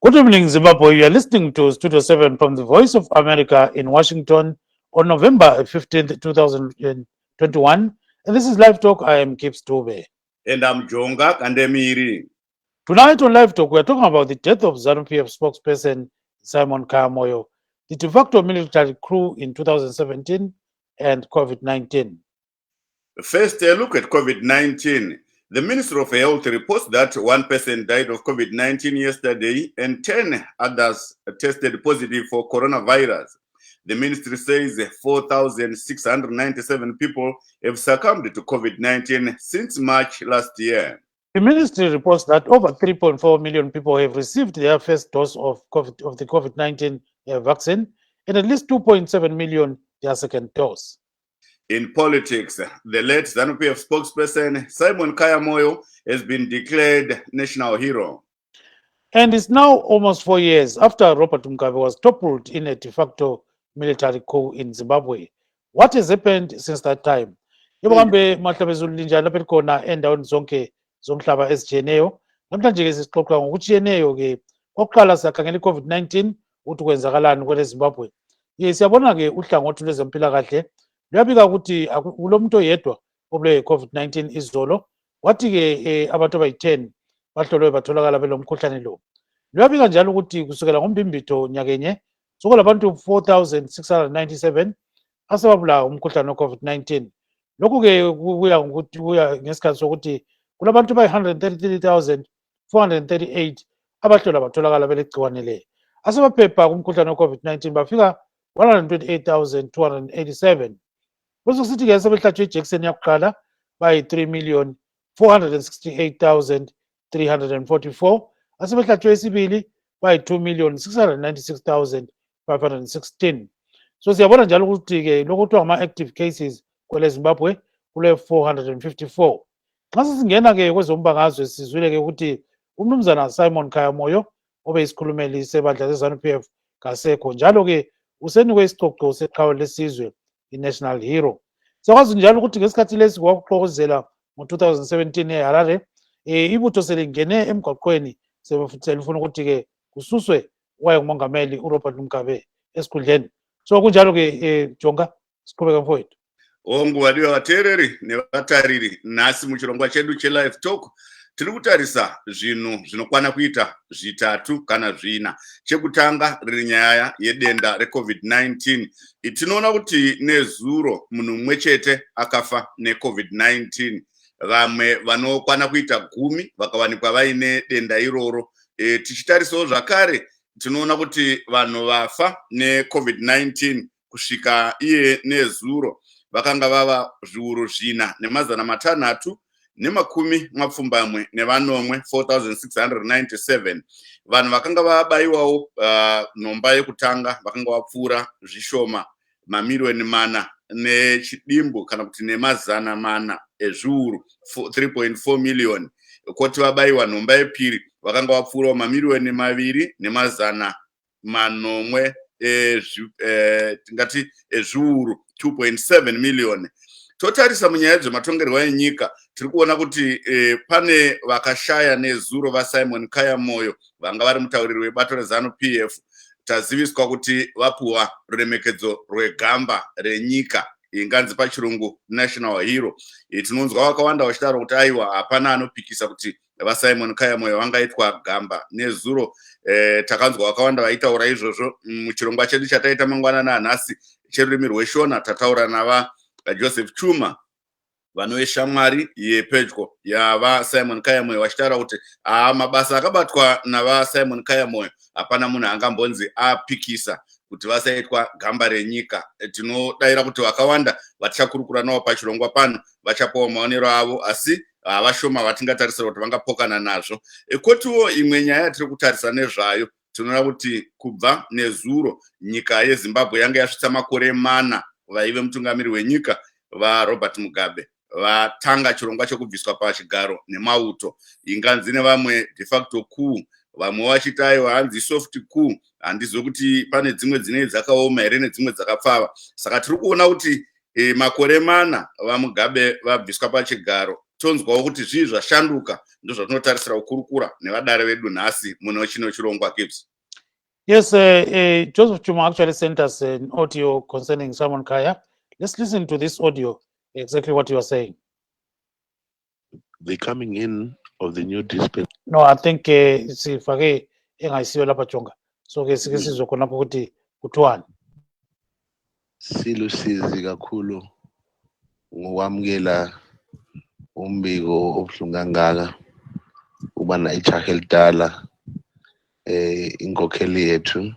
Good evening, Zimbabwe. You are listening to Studio 7 from the Voice of America in Washington on November 15th, 2021. And this is Live Talk. I am Dube. And I'm Jonga Kandemiri. Tonight on Live Talk, we are talking about the death of Zanu PF spokesperson Simon Khaya Moyo, the de facto military coup in 2017, and COVID-19. First, a look at COVID-19. The Ministry of Health reports that one person died of COVID-19 yesterday and 10 others tested positive for coronavirus. The ministry says 4,697 people have succumbed to COVID-19 since March last year. The ministry reports that over 3.4 million people have received their first dose of the COVID-19 vaccine, and at least 2.7 million their second dose. In politics, the late Zanu PF spokesperson Simon Khaya Moyo has been declared national hero. And it's now almost 4 years after Robert Mugabe was toppled in a de facto military coup in Zimbabwe. What has happened since that time? Yebokambe mahlabezulu linjani lapha khona endaweni zonke zomhlaba ezijiyeneyo. Namhlanje ke sixoxa ngokujiyeneyo ke oqala siyakhangela iCovid-19 ukuthi kwenzakalani kwele Zimbabwe. Siyabona ke uhlangothi lwezempilakahle luyabika ukuthi kulomuntu oyedwa obule COVID-19 izolo, wathi ke abantu abayi-10 bahlolwe batholakala belomkhuhlane lo. Luyabika njalo ukuthi kusukela ngoMbimbitho nyakenye sokulabantu 4,697 asebabulawa umkhuhlane weCovid-19. Lokhu ke kuya ngesikhathi sokuthi kulabantu bayi-133,438 abahlolwa batholakala belegciwane le. Asebaphepha kumkhuhlane weCovid-19 bafika 128,287. Kususithi ke sebehlatshwe ijekiseni yakuqala bayi-3,468,344. Asebehlatshwe isibili bayi-2,696,516. So siyabona njalo ukuthi ke lokuthiwa ama-active cases kwele Zimbabwe kule 454. Xa sesingena ke kwezombangazwe sizwile ke ukuthi umnumzana Simon Khaya Moyo obeyisikhulumeli sebandla zeZanu PF kasekho, njalo ke usenikwe isicoco seqhawe lesizwe i-national hero. Siyakwazi njalo ukuthi ngesikhathi lesi kwakuxokozela ngo-2017 eHarare, ibutho selingene emgwaqweni selifuna ukuthi ke kususwe wayengumongameli uRobert Mugabe esikhundleni. So kunjalo ke Jonga, siqhubeka mfowethu. Ongwadiwa vateereri nevatariri, nhasi muchirongwa chedu chelive talk tiri kutarisa zvinhu zvinokwana kuita zvitatu kana zvina. Chekutanga riri nyaya yedenda reCovid-19. Tinoona kuti nezuro munhu mumwe chete akafa neCovid-19. Vamwe vanokwana kuita 10 vakawanikwa vaine denda iroro. Tichitarisawo zvakare tinoona kuti vanhu vafa neCovid-19 kusvika iye nezuro vakanga vava zviuru 4,500 nemakumi mapfumbamwe nevanomwe 4,697. Vanhu vakanga vabayiwawo nhomba yekutanga vakanga vapfuura zvishoma mamiliyoni 4 nechidimbu kana kuti nemazana 4 ezviuru 3.4 million. Koti vabayiwa nhomba yepiri vakanga vapfuurawo mamiliyoni 2 nemazana 8 tingati ezviuru 2.7 million. Totarisa munyaya dzematongerwa enyika tiri kuona kuti pane vakashaya nezuro vaSimon Khaya Moyo vanga vari mutauriri webato reZanu PF. Taziviswa kuti vapuwa ruremekedzo rwegamba renyika inganzi pachirungu national hero. Tinonzwa vakawanda vachitaura kuti aiwa hapana anopikisa kuti vaSimon Khaya Moyo vangaitwa gamba nezuro. Takanzwa vakawanda vaitaura izvozvo muchirongwa chedu chataita mangwanani anhasi cherurimi rweshona. Tataura nava Joseph Chuma vanoveshamwari yepedyo yava Simon Khaya Moyo vachitaura kuti mabasa akabatwa nava Simon Khaya Moyo hapana munhu angambonzi apikisa kuti vasaitwa gamba renyika. Tinodayira kuti vakawanda vatichakurukura navo pachirongwa pano vachapawo maonero avo, asi vashoma vatingatarisira kuti vangapokana nazvo. Kotiwo imwe nyaya tiri kutarisa nezvayo, tinoona kuti kubva nezuro nyika yeZimbabwe yanga yasvitsa makore 4 vaive mutungamiri wenyika vaRobert Mugabe vatanga chirongwa chekubviswa pachigaro nemauto. Inganzi nevamwe de facto coup, vamwe vachitaiwa hanzi soft coup. Handizo kuti pane dzimwe dzine dzakaoma here nedzimwe dzakapfava. Saka tiri kuona kuti makore 4 vaMugabe vabviswa pachigaro tonzwawo kuti zvii zvashanduka ndozvatinotarisira kukurukura nevadare vedu nhasi mune chino chirongwa Gibbs. Yes, Joseph Chuma actually sent us an audio concerning Simon Khaya. Let's listen to this audio, exactly what you are saying. The coming in of the new dispensation. No, I think sifake engayisiyo lapha Jonga. So ke sike sizokhona ukuthi kuthiwani. Silusizi kakhulu ngokwamukela umbiko obuhlungu kangaka ubana ijaha elidala inkokheli yethu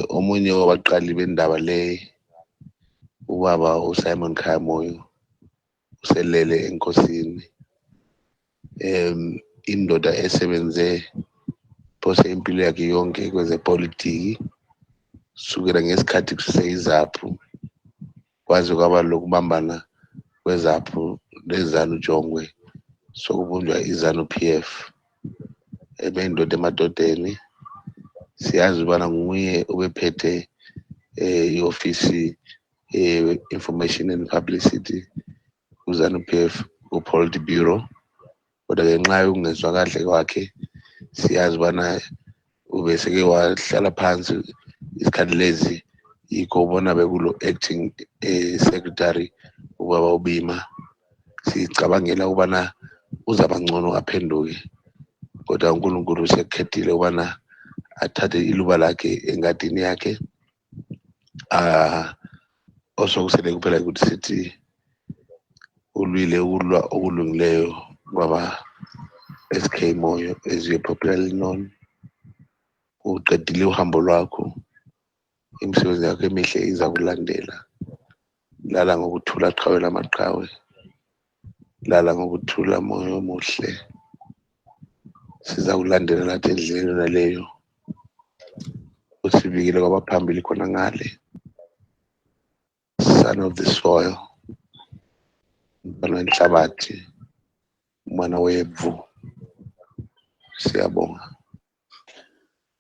omunye wabaqali bendaba le ubaba uSimon Khaya Moyo uselele enkosini indoda esebenze phose impilo yakhe yonke kwezepolitiki sukela ngesikhathi kuseyizaphu kwaze kwaba lokubambana kwezaphu lezanu Jongwe sokubunjwa izanu PF ebendoda emadodeni siyazi ubana nguye ubephethe iofisi information and publicity kuzanu PF ku-Polity Bureau kodwa ngenxa yokungezwa kahle kwakhe siyazi ubana ubeseke wahlala phansi isikhathi lezi yikho ubona bekulo acting secretary ubaba uBima sicabangela ubana uzaba ngcono aphenduke kodwa uNkulunkulu usekhethile ubana athathe iluba lakhe engadini yakhe osokusele kuphela ukuthi sithi ulwile ukulwa okulungileyo kwaba SK Moyo as you popularly known uqedile uhambo lwakho imisebenzi yakho emihle iza kulandela lala ngokuthula qhawela amaqhawe lala ngokuthula moyo omuhle siza kulandela lathi endleleni naleyo usibikile kwabaphambili khona ngale son of the soil umntwana wenhlabathi umwana webvu siyabonga.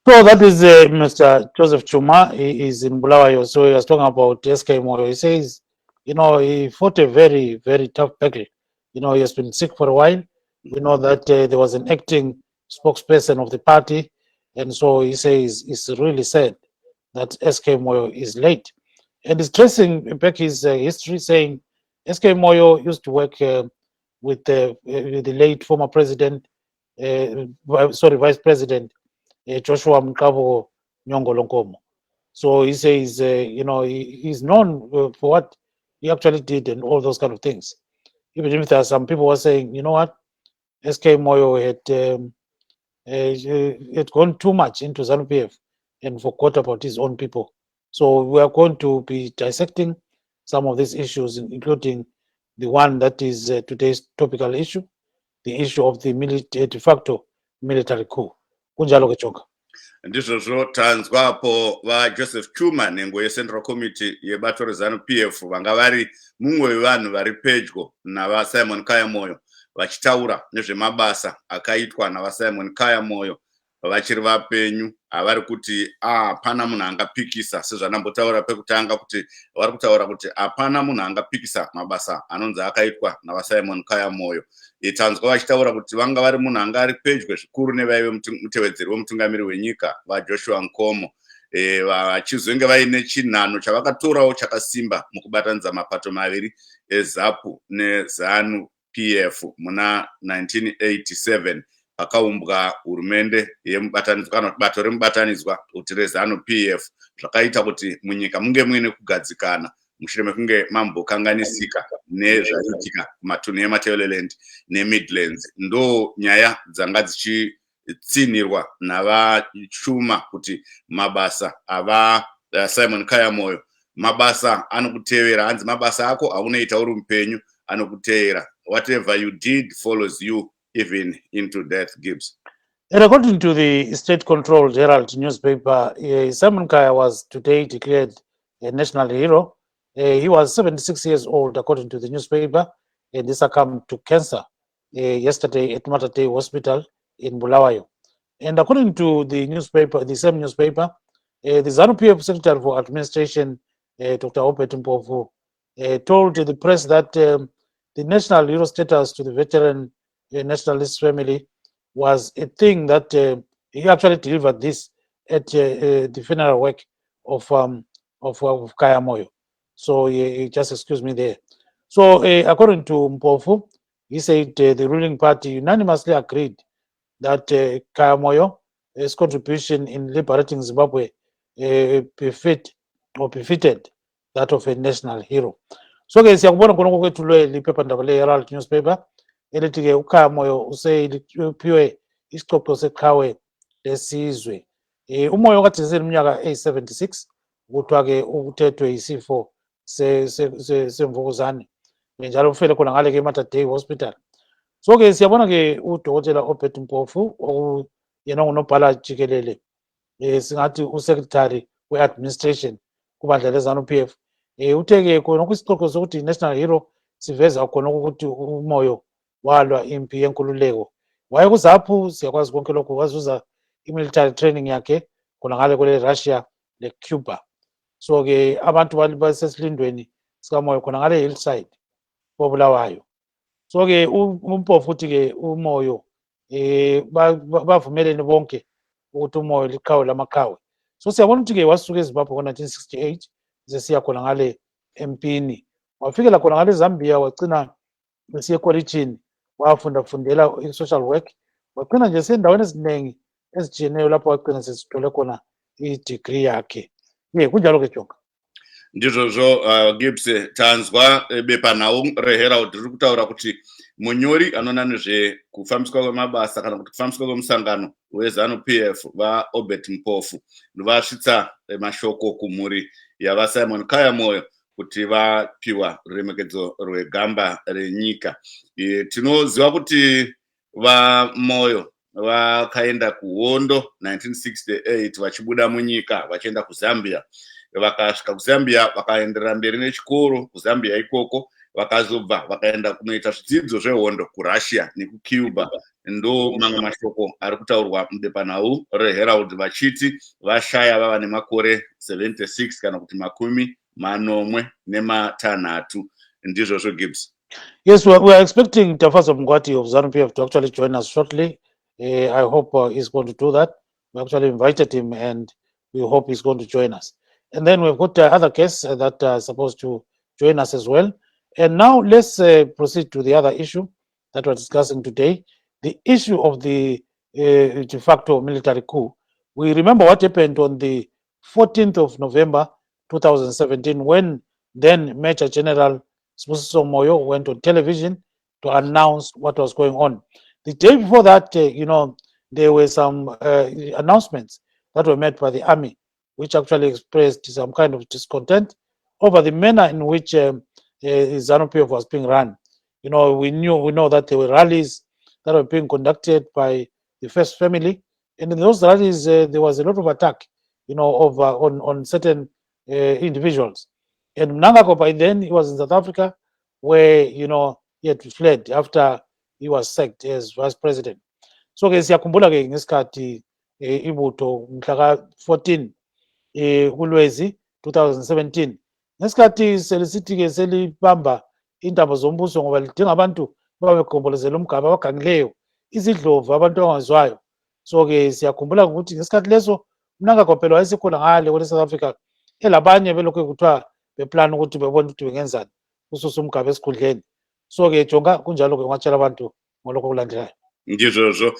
So that is Mr. Joseph Chuma. He is in Bulawayo. So he was talking about SK Moyo. He says, you know, he fought a very, very tough battle. You know, he has been sick for a while. You know that there was an acting spokesperson of the party. And so he says it's really sad that SK Moyo is late. And he's tracing back his history, saying SK Moyo used to work with the late former president, Vice President, Joshua Mkabo Nyongolonkomo. So he says, you know, he's known for what he actually did and all those kind of things. Even if there are some people who are saying, you know what, SK Moyo had gone too much into Zanu PF and forgot about his own people. So we are going to be dissecting some of these issues, including the one that is today's topical issue, the issue of the de facto military coup. Kunjalo ke Jonga. Ndizvo tanzwapo Joseph Chuma nengo yeCentral Committee yebato rezanu PF vanga vari mumwe wevanhu vari pedyo navaSimon Khaya Moyo vachitaura nezvemabasa akaitwa navaSimon Khaya Moyo vachiri vapenyu avari kuti hapana munhu angapikisa sezvanambotaura pekutanga kuti vari kutaura kuti hapana munhu angapikisa mabasa anonzi akaitwa navaSimon Khaya Moyo. Tanzwa vachitaura kuti vanga vari munhu anga ari pedyo zvikuru nevaive mutevedzeri wemutungamiri wenyika vaJoshua Nkomo vachizonge vaine chinhano chavakatorawo chakasimba mukubatanidza mapato maviri eZAPU neZanu PF muna 1987 pakaumbwa hurumende yemubatanidzwa kana kuti bato remubatanidzwa kuti reZanu PF zvakaita kuti munyika munge muine kugadzikana mushure mekunge mambokanganisika nezvaiitika kumatunhu eMatabeleland neMidlands. Ndo nyaya dzanga dzichitsinirwa navachuma kuti mabasa ava Simon Khaya Moyo mabasa anokutevera, hanzi mabasa ako aunoita uri mupenyu anokutevera. Whatever you did follows you even into death. Gibbs. And according to the state-controlled Herald newspaper, Simon Khaya was today declared a national hero. He was 76 years old, according to the newspaper, and he succumbed to cancer yesterday at Mater Hospital in Bulawayo. And according to the newspaper, the same newspaper, the Zanu PF Secretary for Administration, Dr. Obet Mpofu, told the press that the national hero status to the veteran nationalist family was a thing that he actually delivered this at the funeral work of Khaya Moyo. So just excuse me there. So according to Mpofu, he said the ruling party unanimously agreed that Khaya Moyo's contribution in liberating Zimbabwe befitted that of a national hero. So ke siyakubona khona kwethulwe liphephandaba le-Herald newspaper elithi ke uKhaya Moyo useyiphiwe isicoco seqhawe lesizwe. Umoyo kade eseneminyaka eyi-76 kuthiwa ke uthethwe yisifo semvukuzane njalo ufele khona ngale ke eMater Dei Hospital. So ke siyabona ke udokotela Obed Mpofu yena ngunobhala jikelele singathi usecretary we-administration kubandla leZanu PF uthe ke khona kwisixoxo sokuthi national hero siveza khona ukuthi umoyo walwa impi yenkululeko wayekuzaphu siyakwazi konke lokho wazuza i-military training yakhe khona ngale kwele Russia le Cuba. So ke abantu basesilindweni sikamoyo khona ngale hillside koBulawayo. So ke uMpofu uthi ke umoyo bavumelene bonke ukuthi umoyo liqhawe lamaqhawe. So siyabona ukuthi ke wasuka eZimbabwe ngo-1968 zesiya khona ngale empini wafikela khona ngale Zambia wagcina esiye ekolitshini wafundela i-social work wagcina nje sendaweni eziningi ezijiyeneyo lapho wagcina sesithole khona i-degree yakhe. Kunjalo ke Jonga. Ndizvozvo Gibbs tanzwa bepanhau reHerald riri kutaura kuti munyori anoona nezvekufambiswa kwemabasa kana kuti kufambiswa kwemusangano weZanu PF vaObert Mpofu ndovasvitsa mashoko kumhuri yavaSimon Khaya Moyo kuti vapiwa ruremekedzo rwegamba renyika. Tinoziva kuti vaMoyo vakaenda kuhondo 1968 vachibuda munyika vachienda kuZambia. Vakasvika kuZambia vakaenderera mberi nechikoro kuZambia ikoko vakazobva vakaenda kunoita zvidzidzo zvehondo kuRussia nekuCuba. Ndo mamwe mashoko ari kutaurwa mubepanhau reHerald vachiti vashaya vava nemakore 76 kana kuti 60 ndizvozvo Gibbs. Yes, we are expecting Tafaso Mngwati of Zanu PF to actually join us shortly. I hope he's going to do that. We actually invited him and we hope he's going to join us. And then we've got other guests that are supposed to join us as well. And now let's proceed to the other issue that we're discussing today, the issue of the de facto military coup. We remember what happened on the 14th of November 2017 when then Major General Moses Moyo went on television to announce what was going on. The day before that, there were some announcements that were made by the army, which actually expressed some kind of discontent over the manner in which Zanu PF was being run. We know that there were rallies that were being conducted by the first family, and in those rallies there was a lot of attack, on certain individuals. And Mnangagwa by then he was in South Africa, where he had fled after he was sacked as vice president. So ke siyakhumbula ke ngesikhathi ibutho mhla 14 kuLwezi 2017 ngesikhathi selisithi ke selibamba intambo zombuso ngoba lidinga abantu babegombolozela umgaba abagangileyo izidlovu abantu abangazwayo. So ke siyakhumbula ukuthi ngesikhathi leso Mnangagwa phela wayesekhona ngale kule South Africa elabanye belokho kuthiwa beplan ukuthi bebona ukuthi bengenzani ususa umgaba esikhundleni. So ke Jonga kunjalo ke ngatshela abantu ngolokho kulandelayo. Ndizvozvo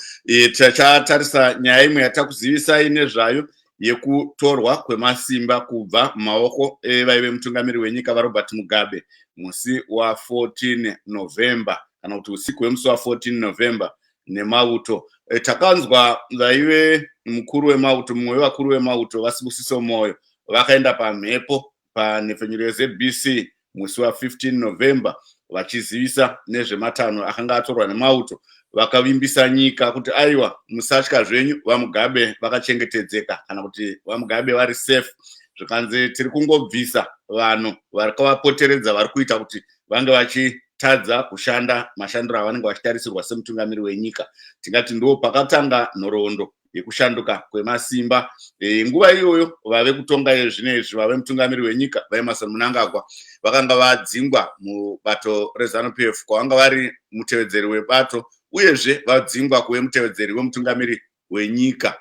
tachatarisa nyaya imwe yatakuzivisai nezvayo yekutorwa kwemasimba kubva mumaoko evaive mutungamiri wenyika vaRobert Mugabe musi wa14 November kana kuti usiku wemusi wa14 November nemauto. Takanzwa vaive mukuru wemauto, mumwe wevakuru wemauto vaSibusiso Moyo vakaenda pamhepo panhepfenyuro yeZBC musi wa15 November vachizivisa nezvematanho akanga atorwa nemauto. Vakavimbisa nyika kuti aiwa musatya zvenyu vaMugabe vakachengetedzeka kana kuti vaMugabe vari safe. Zvikanzi tiri kungobvisa vanhu vakavapoteredza vari kuita kuti vange vachitadza kushanda mashandiro avanenge vachitarisirwa semutungamiri wenyika. Tingati ndo pakatanga nhoroondo yekushanduka kwemasimba. Nguva iyoyo vave kutonga zvinezvi vave mutungamiri wenyika vaEmmerson Mnangagwa vakanga vadzingwa mubato reZanu PF kwavanga vari mutevedzeri webato uyezve vadzingwa kuve mutevedzeri wemutungamiri wenyika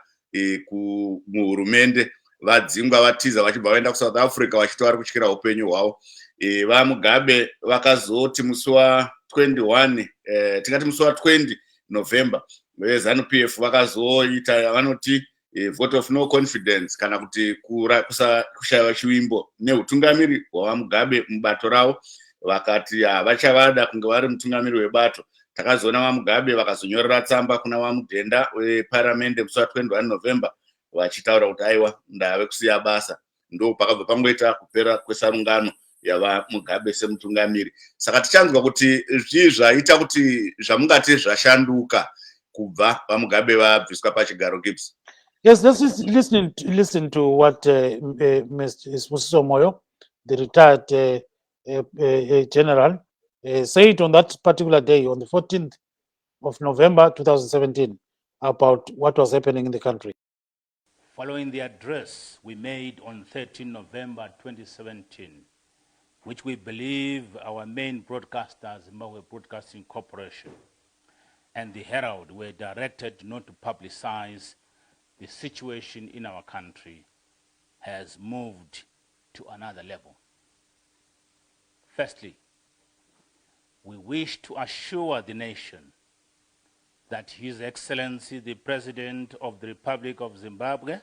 muhurumende. Vadzingwa vatiza vachibva vaenda kuSouth Africa vachiti vari kutyira upenyu hwavo. VaMugabe vakazoti musi wa21 tingati musi wa20 November veZanu PF vakazoita vanoti vote of no confidence kana kuti kushayiwa chiwimbo neutungamiri hwaVaMugabe mubato ravo. Vakati havachavada kunge vari mutungamiri webato. Takazoona VaMugabe vakazonyorera tsamba kuna VaMudhenda weparamende musi wa21 November vachitaura kuti aiwa ndave kusiya basa. Ndo pakabva pangoita kupera kwesarungano yavaMugabe semutungamiri. Saka tichanzwa kuti zvii zvaita kuti zvamungati zvashanduka kubva VaMugabe vabviswa pachigaro Gibbs. Yes, let's listen to what Moses Moyo, the retired general, said on that particular day, on the 14th of November 2017, about what was happening in the country. Following the address we made on 13 November 2017, which we believe our main broadcaster, Zimbabwe Broadcasting Corporation, and the Herald were directed not to publicize the situation in our country, has moved to another level. Firstly, we wish to assure the nation that His Excellency the President of the Republic of Zimbabwe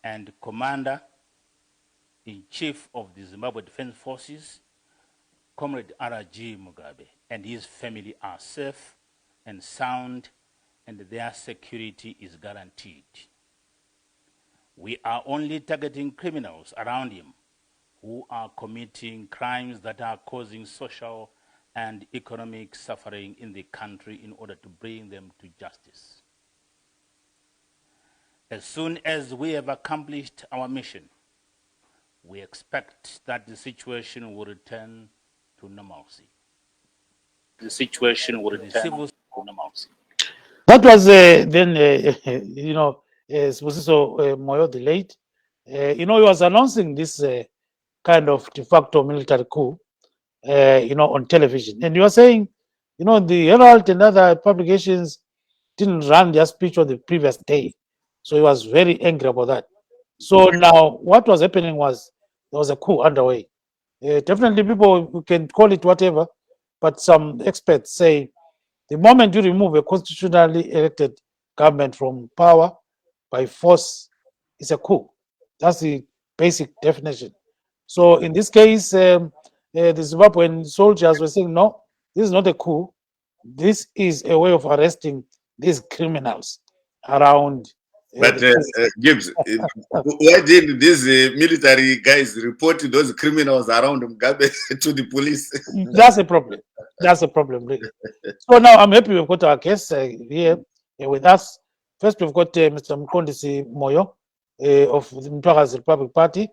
and Commander-in-Chief of the Zimbabwe Defense Forces, Comrade R.G. Mugabe, and his family are safe and sound, and their security is guaranteed. We are only targeting criminals around him who are committing crimes that are causing social and economic suffering in the country in order to bring them to justice. As soon as we have accomplished our mission, we expect that the situation will return to normalcy. The situation will return to normalcy. That was then, Sbusiso Moyo, the late, he was announcing this kind of de facto military coup, on television. And you were saying, the Herald and other publications didn't run their speech on the previous day. So he was very angry about that. So now what was happening was there was a coup underway. Definitely people can call it whatever, but some experts say the moment you remove a constitutionally elected government from power by force, it's a coup. That's the basic definition. So in this case, the Zimbabwean soldiers were saying, no, this is not a coup. This is a way of arresting these criminals around. But Gibbs, why didn't these military guys report those criminals around Mugabe to the police? That's a problem. That's a problem, really. So now I'm happy we've got our guests here with us. First, we've got Mr. Mqondisi Moyo of the Mtwakazi Republic Party,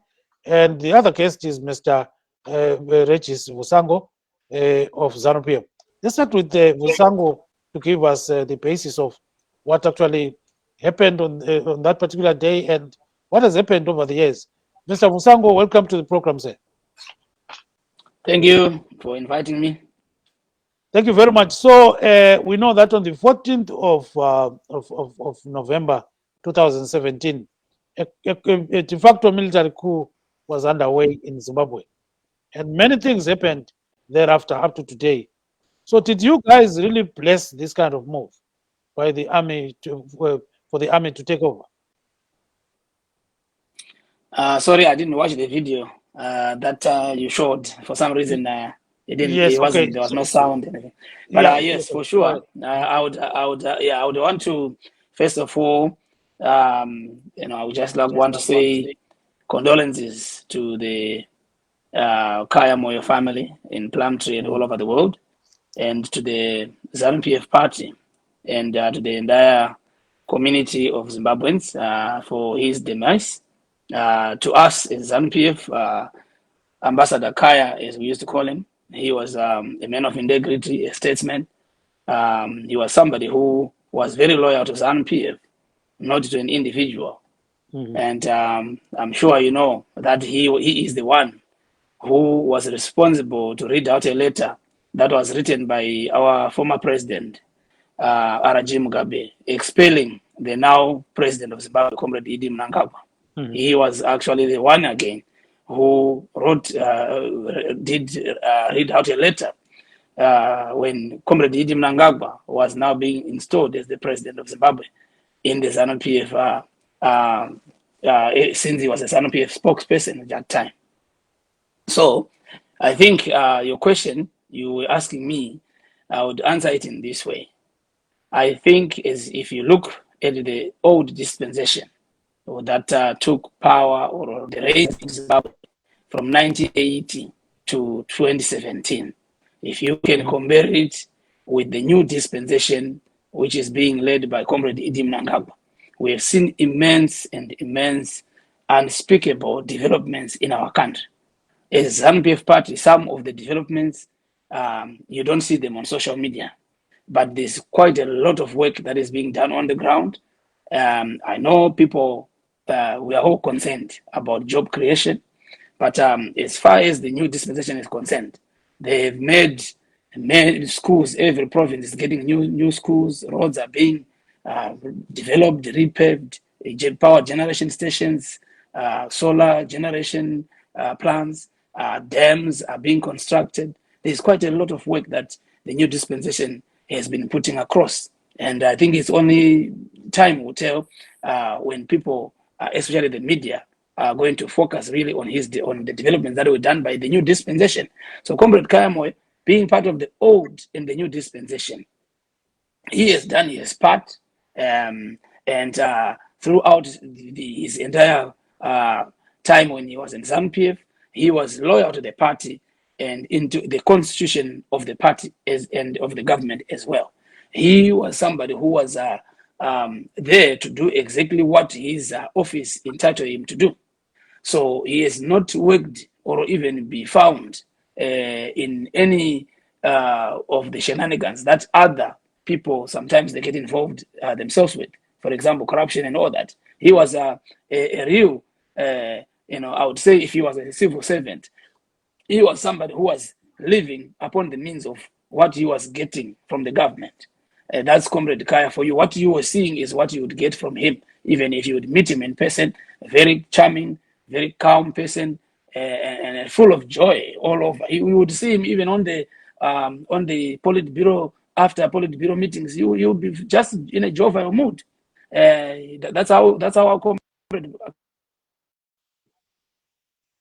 and the other guest is Mr. Regis Chusango of Zanu PF. Let's start with Chusango to give us the basis of what actually happened on that particular day and what has happened over the years. Mr. Chusango, welcome to the program, sir. Thank you for inviting me. Thank you very much. So we know that on the 14th of November 2017, a de facto military coup was underway in Zimbabwe, and many things happened thereafter up to today. So did you guys really bless this kind of move by the army for the army to take over? Sorry, I didn't watch the video that you showed. For some reason, it didn't. Yes, it wasn't. okay. There was no sound. Anything. But Yeah, yes, for sure. I would want to first of all, I would just want to say condolences to the Khaya Moyo family in Plumtree and all over the world, and to the Zanu PF party, and to the entire community of Zimbabweans for his demise. To us in Zanu PF, Ambassador Khaya, as we used to call him, he was a man of integrity, a statesman. He was somebody who was very loyal to Zanu PF, not to an individual. And I'm sure you know that he is the one who was responsible to read out a letter that was written by our former president, Regis Mugabe, expelling the now president of Zimbabwe, Comrade Idi Mnangagwa. He was actually the one again who did read out a letter when Comrade Idi Mnangagwa was now being installed as the president of Zimbabwe in the Zanu PF, since he was a Zanu PF spokesperson at that time. So I think your question you were asking me, I would answer it in this way. I think is if you look at the old dispensation that took power or the reins in Zimbabwe from 1980 to 2017, if you can compare it with the new dispensation, which is being led by Comrade Idi Mnangagwa, we have seen immense unspeakable developments in our country. As Zanu PF party, some of the developments, you don't see them on social media, but there's quite a lot of work that is being done on the ground. I know people, we are all concerned about job creation, but as far as the new dispensation is concerned, they've made schools, every province is getting new schools, roads are being developed, repaved, power generation stations, solar generation plants, dams are being constructed. There's quite a lot of work that the new dispensation has been putting across. And I think it's only time will tell when people, especially the media, are going to focus really on the developments that were done by the new dispensation. So Comrade Khaya Moyo, being part of the old and the new dispensation, he has done his part, and throughout his entire time when he was in Zanu PF, he was loyal to the party and into the constitution of the party and of the government as well. He was somebody who was there to do exactly what his office entitled him to do. So he has not worked or even be found in any of the shenanigans that other people sometimes they get involved themselves with. For example, corruption and all that. He was a real, I would say if he was a civil servant, he was somebody who was living upon the means of what he was getting from the government. That's Comrade Khaya for you. What you were seeing is what you would get from him, even if you would meet him in person. A very charming, very calm person, and full of joy all over. We would see him even on the Politburo, after Politburo meetings. You'll be just in a jovial mood. That's how our Comrade.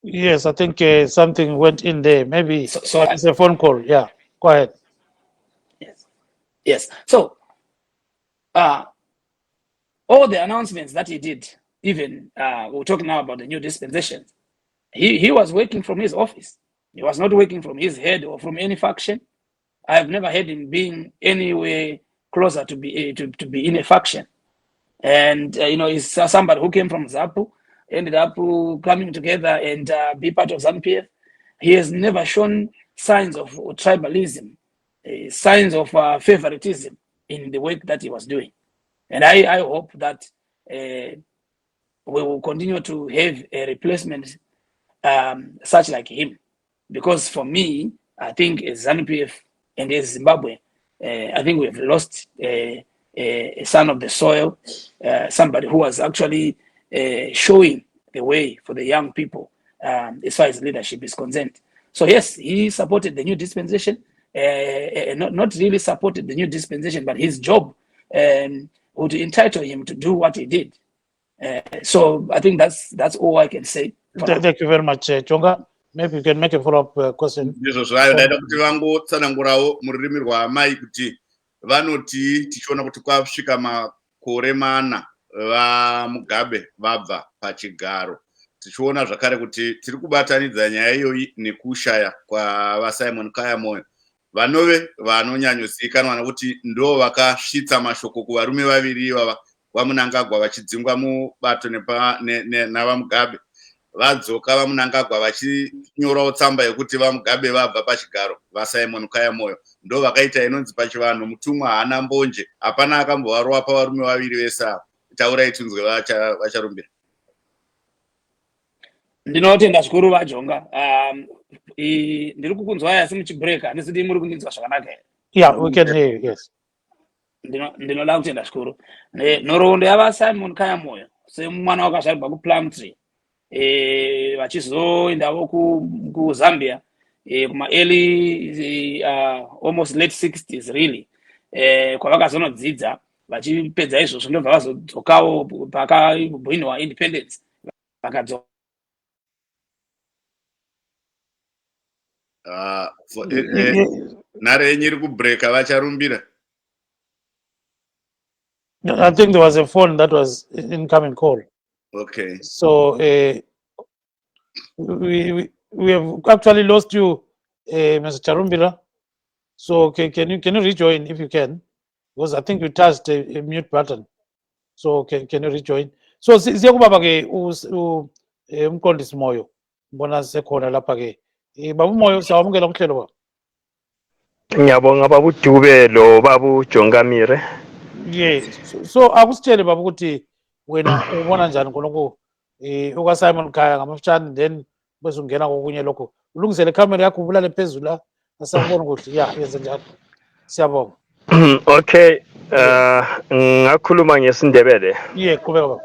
Yes, I think something went in there. Maybe it's a phone call. Yeah, go ahead. Yes. So, all the announcements that he did, even we're talking now about the new dispensation, he was working from his office. He was not working from his head or from any faction. I have never heard him being anywhere closer to be in a faction. And he's somebody who came from ZAPU, ended up coming together and be part of Zanu PF. He has never shown signs of tribalism, signs of favoritism in the work that he was doing. And I hope that we will continue to have a replacement such like him. Because for me, I think as Zanu PF and as Zimbabwe, I think we've lost a son of the soil, somebody who was actually showing the way for the young people as far as leadership is concerned. So yes, he supported the new dispensation, not really supported the new dispensation, but his job would entitle him to do what he did. So I think that's all I can say. Thank you very much, Chonga. Maybe you can make a follow-up question. Ndizvo zvayo ndaida kuti vangotsanangurawo mururimi rwaamai kuti vanoti tichiona kuti kwasvika makore 4 vaMugabe vabva pachigaro. Tichiona zvakare kuti tiri kubatanidza nyaya iyoyi nekushaya kwavaSimon Khaya Moyo, vanove vanonyanyozikanwa nokuti ndo vakasvitsa mashoko kuvarume vaviri ivava vaMnangagwa vachidzingwa mubato navaMugabe. Vadzoka vaMnangagwa vachinyorawo tsamba yekuti vaMugabe vabva pachigaro vaSimon Khaya Moyo ndo vakaita inonzi pachivanhu mutumwa haana mbonje, hapana akambovarova pavarume vaviri vese ava. Taurai tunzwe vacharumbira. Ndinotenda zvikuru vajonga. Ndiri kukunzwai asi muchibreka, handisiti muri kundinzwa zvakanaka here? Yeah, we can hear you, yes. Ndinoda kutenda zvikuru. Nhoroondo yava Simon Khaya Moyo semwana wakazvarwa kuPlumtree, vachizoendawo kuZambia kuma early almost late 60s really, kwavakazonodzidza vachipedza izvozvo ndobva vazodzokawo pakabwinwa independence vakadzoka. Nhare yenyu iri kubreka vacharumbira. I think there was a phone that was incoming call. Okay. So we have actually lost you, Mr. Charumbira. So can you rejoin if you can? Because I think you touched a mute button. So can you rejoin? So siyakubaba ke uMqondisi Moyo. Mbona sekhona lapha ke. Baba Moyo sawamukela kuhlelo baba. Ngiyabonga babu Dube lo babu Jongamire. Yes. So akusitshele baba ukuthi wena ubona njani khonoko uka Simon Khaya ngamafutshane then bese ungena kokunye lokho. Ulungisele camera yakho ubulale phezulu la asakubona ukuthi yenze njalo. Siyabonga. Okay, ngakhuluma ngesindebele. Yeah, qhubeka baba.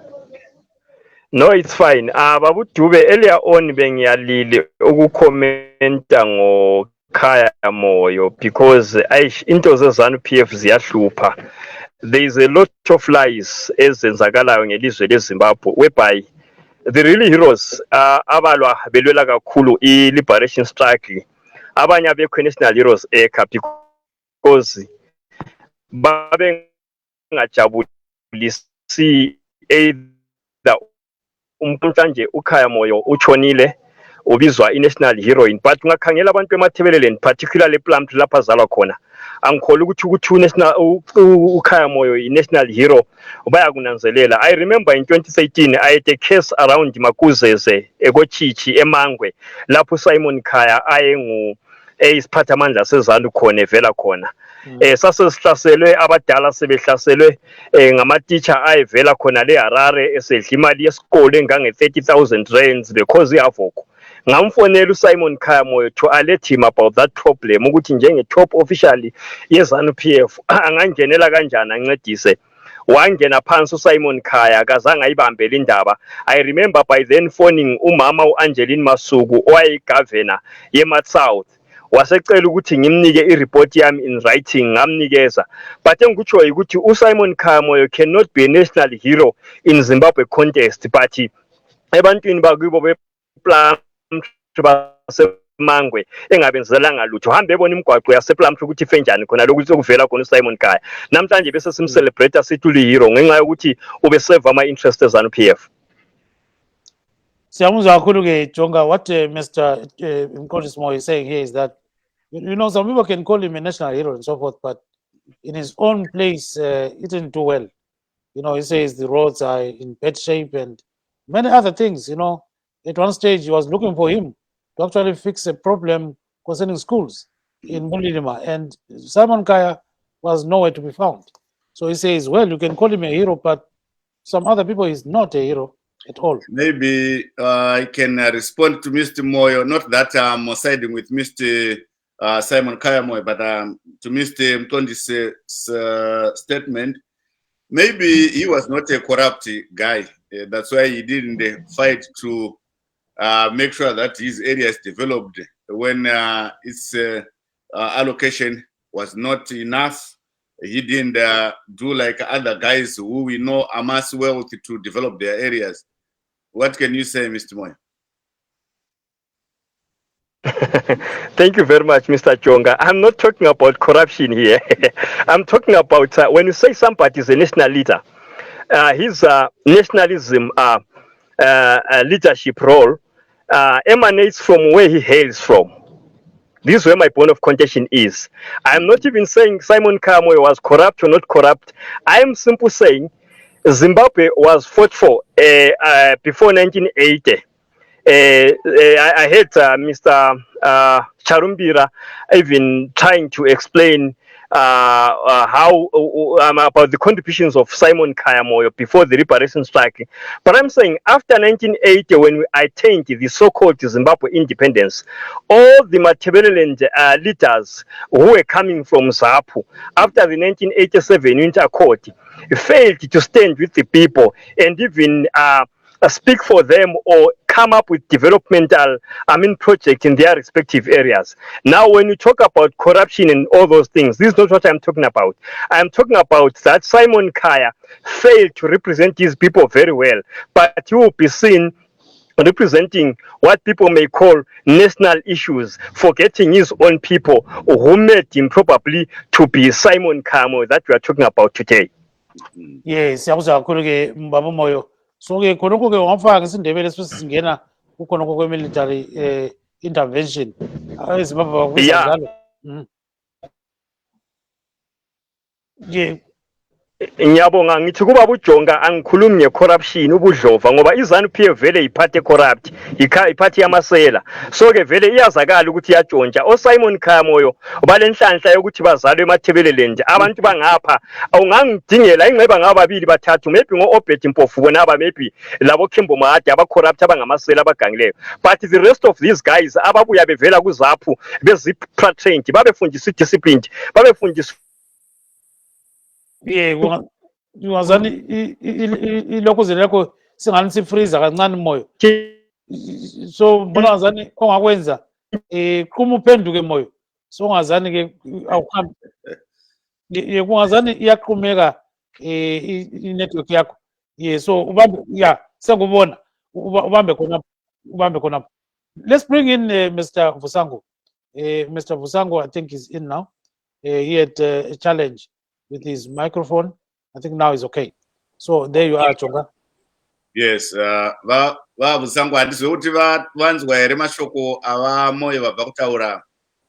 No, it's fine. Babu Dube earlier on bengiyalile ukukhomenta ngoKhaya Moyo because into zeZanu PF ziyahlupha. There is a lot of lies ezenzakalayo ngelizwe leZimbabwe whereby the really heroes abalwa belwela kakhulu i-liberation struggle abanye abekho national heroes because babe ngajabulisi either umntanje uKhaya Moyo uchonile ubizwa i-national heroine, but ungakhangela abantu emathebeleleni particularly ePlumtree lapha azalwa khona angikholwa ukuthi national uKhaya Moyo i-national hero bayakunanzelela. I remember in 2013 I had a case around Makuzeze ekochichi eMangwe lapho Simon Khaya ayengu isiphathamandla seZanu khona evela khona. Sasihlaselwe abadala sebehlaselwe ngama-teacher ayevela khona le Harare esedla imali yesikole engange 30,000 rands because ihavoko. Ngamfonela uSimon Khaya Moyo to alert him about that problem ukuthi njenge top official yeZanu PF angangenela kanjani ancedise. Wangena phansi uSimon Khaya akazange ayibambele indaba. I remember by then phoning umama uAngeline Masuku owayegovernor yeMat South. Wasecela ukuthi ngimnike ireport yami in writing ngamnikeza, but engikutsho ukuthi uSimon Khaya Moyo cannot be a national hero in Zimbabwe context, but ebantwini bakubo bePlumtree basemangwe engabenzelanga lutho hambe ebona imigwaqo yasePlumtree ukuthi ifenjani khona lokuthi sokuvela khona uSimon Khaya namhlanje bese simcelebrate sithi uli-hero ngenxa yokuthi ubeserve ama-interest eZanu PF. Siyamuzwa kakhulu ke Jonga. What Mr. Mqondisi Moyo is saying here is that some people can call him a national hero and so forth, but in his own place he didn't do well. He says the roads are in bad shape and many other things. At one stage he was looking for him to actually fix a problem concerning schools in Mulilima, and Simon Khaya was nowhere to be found. So he says, well, you can call him a hero, but some other people is not a hero at all. Maybe I can respond to Mr. Moyo, not that I'm siding with Mr. Simon Khaya Moyo, but to Mr. Mqondisi's statement. Maybe he was not a corrupt guy. That's why he didn't fight to make sure that his area is developed when its allocation was not enough. He didn't do like other guys who we know amass wealth to develop their areas. What can you say, Mr. Moyo? Thank you very much, Mr. Jonga. I'm not talking about corruption here. I'm talking about when you say somebody is a national leader, his nationalism leadership role emanates from where he hails from. This is where my point of contention is. I'm not even saying Simon Khaya Moyo was corrupt or not corrupt. I'm simply saying Zimbabwe was fought for before 1980. I heard Mr. Charumbira even trying to explain how about the contributions of Simon Khaya Moyo before the liberation strike. But I'm saying after 1980, when we attained the so-called Zimbabwe independence, all the Matabeleland leaders who were coming from ZAPU after the 1987 Winter Accord failed to stand with the people and even speak for them or come up with developmental projects in their respective areas. Now, when you talk about corruption and all those things, this is not what I'm talking about. I'm talking about that Simon Khaya failed to represent his people very well, but he will be seen representing what people may call national issues, forgetting his own people who made him probably to be Simon Khaya Moyo that we are talking about today. Yes, siyakuzwa kakhulu ke mbaba Moyo. So ke khonokho ke wamfaka isindebele sesingena kukhonokho kwe-military intervention. eZimbabwe bakubiza Yeah. njalo. Yeah. Ngiyabonga ngithi kuba bujonga angikhulumi ngecorruption ubudlova ngoba iZanu PF vele iphathe corrupt iphathe yamasela so ke vele iyazakala ukuthi iyatshontsha oSimon Khaya Moyo balenhlanhla yokuthi bazalwe eMathebeleland abantu bangapha awungangidingela ingceba ngababili bathathu maybe ngoObed Mpofu bona maybe labo Khembo Mahadi abacorrupt abangamasela abagangileyo but the rest of these guys ababuya bevela kuZAPU bezipratrained babefundiswa disciplined babefundiswa Yeah, ungazani ilokuzelo lakho singani sifreezer kancane Moyo. So mbona ngazani ongakwenza qhuma uphenduke Moyo. So ngazani ke awuhambi. Kungazani iyaqhumeka i-network yakho. Yeah, so ubambe sengubona ubambe khona. Let's bring in Mr. Vusango. Mr. Vusango I think is in now. He had a challenge with his microphone. I think now is okay. So there you are, Chonga. Yes, Vusango handizokuti vanzwa here mashoko ava Moyo vabva kutaura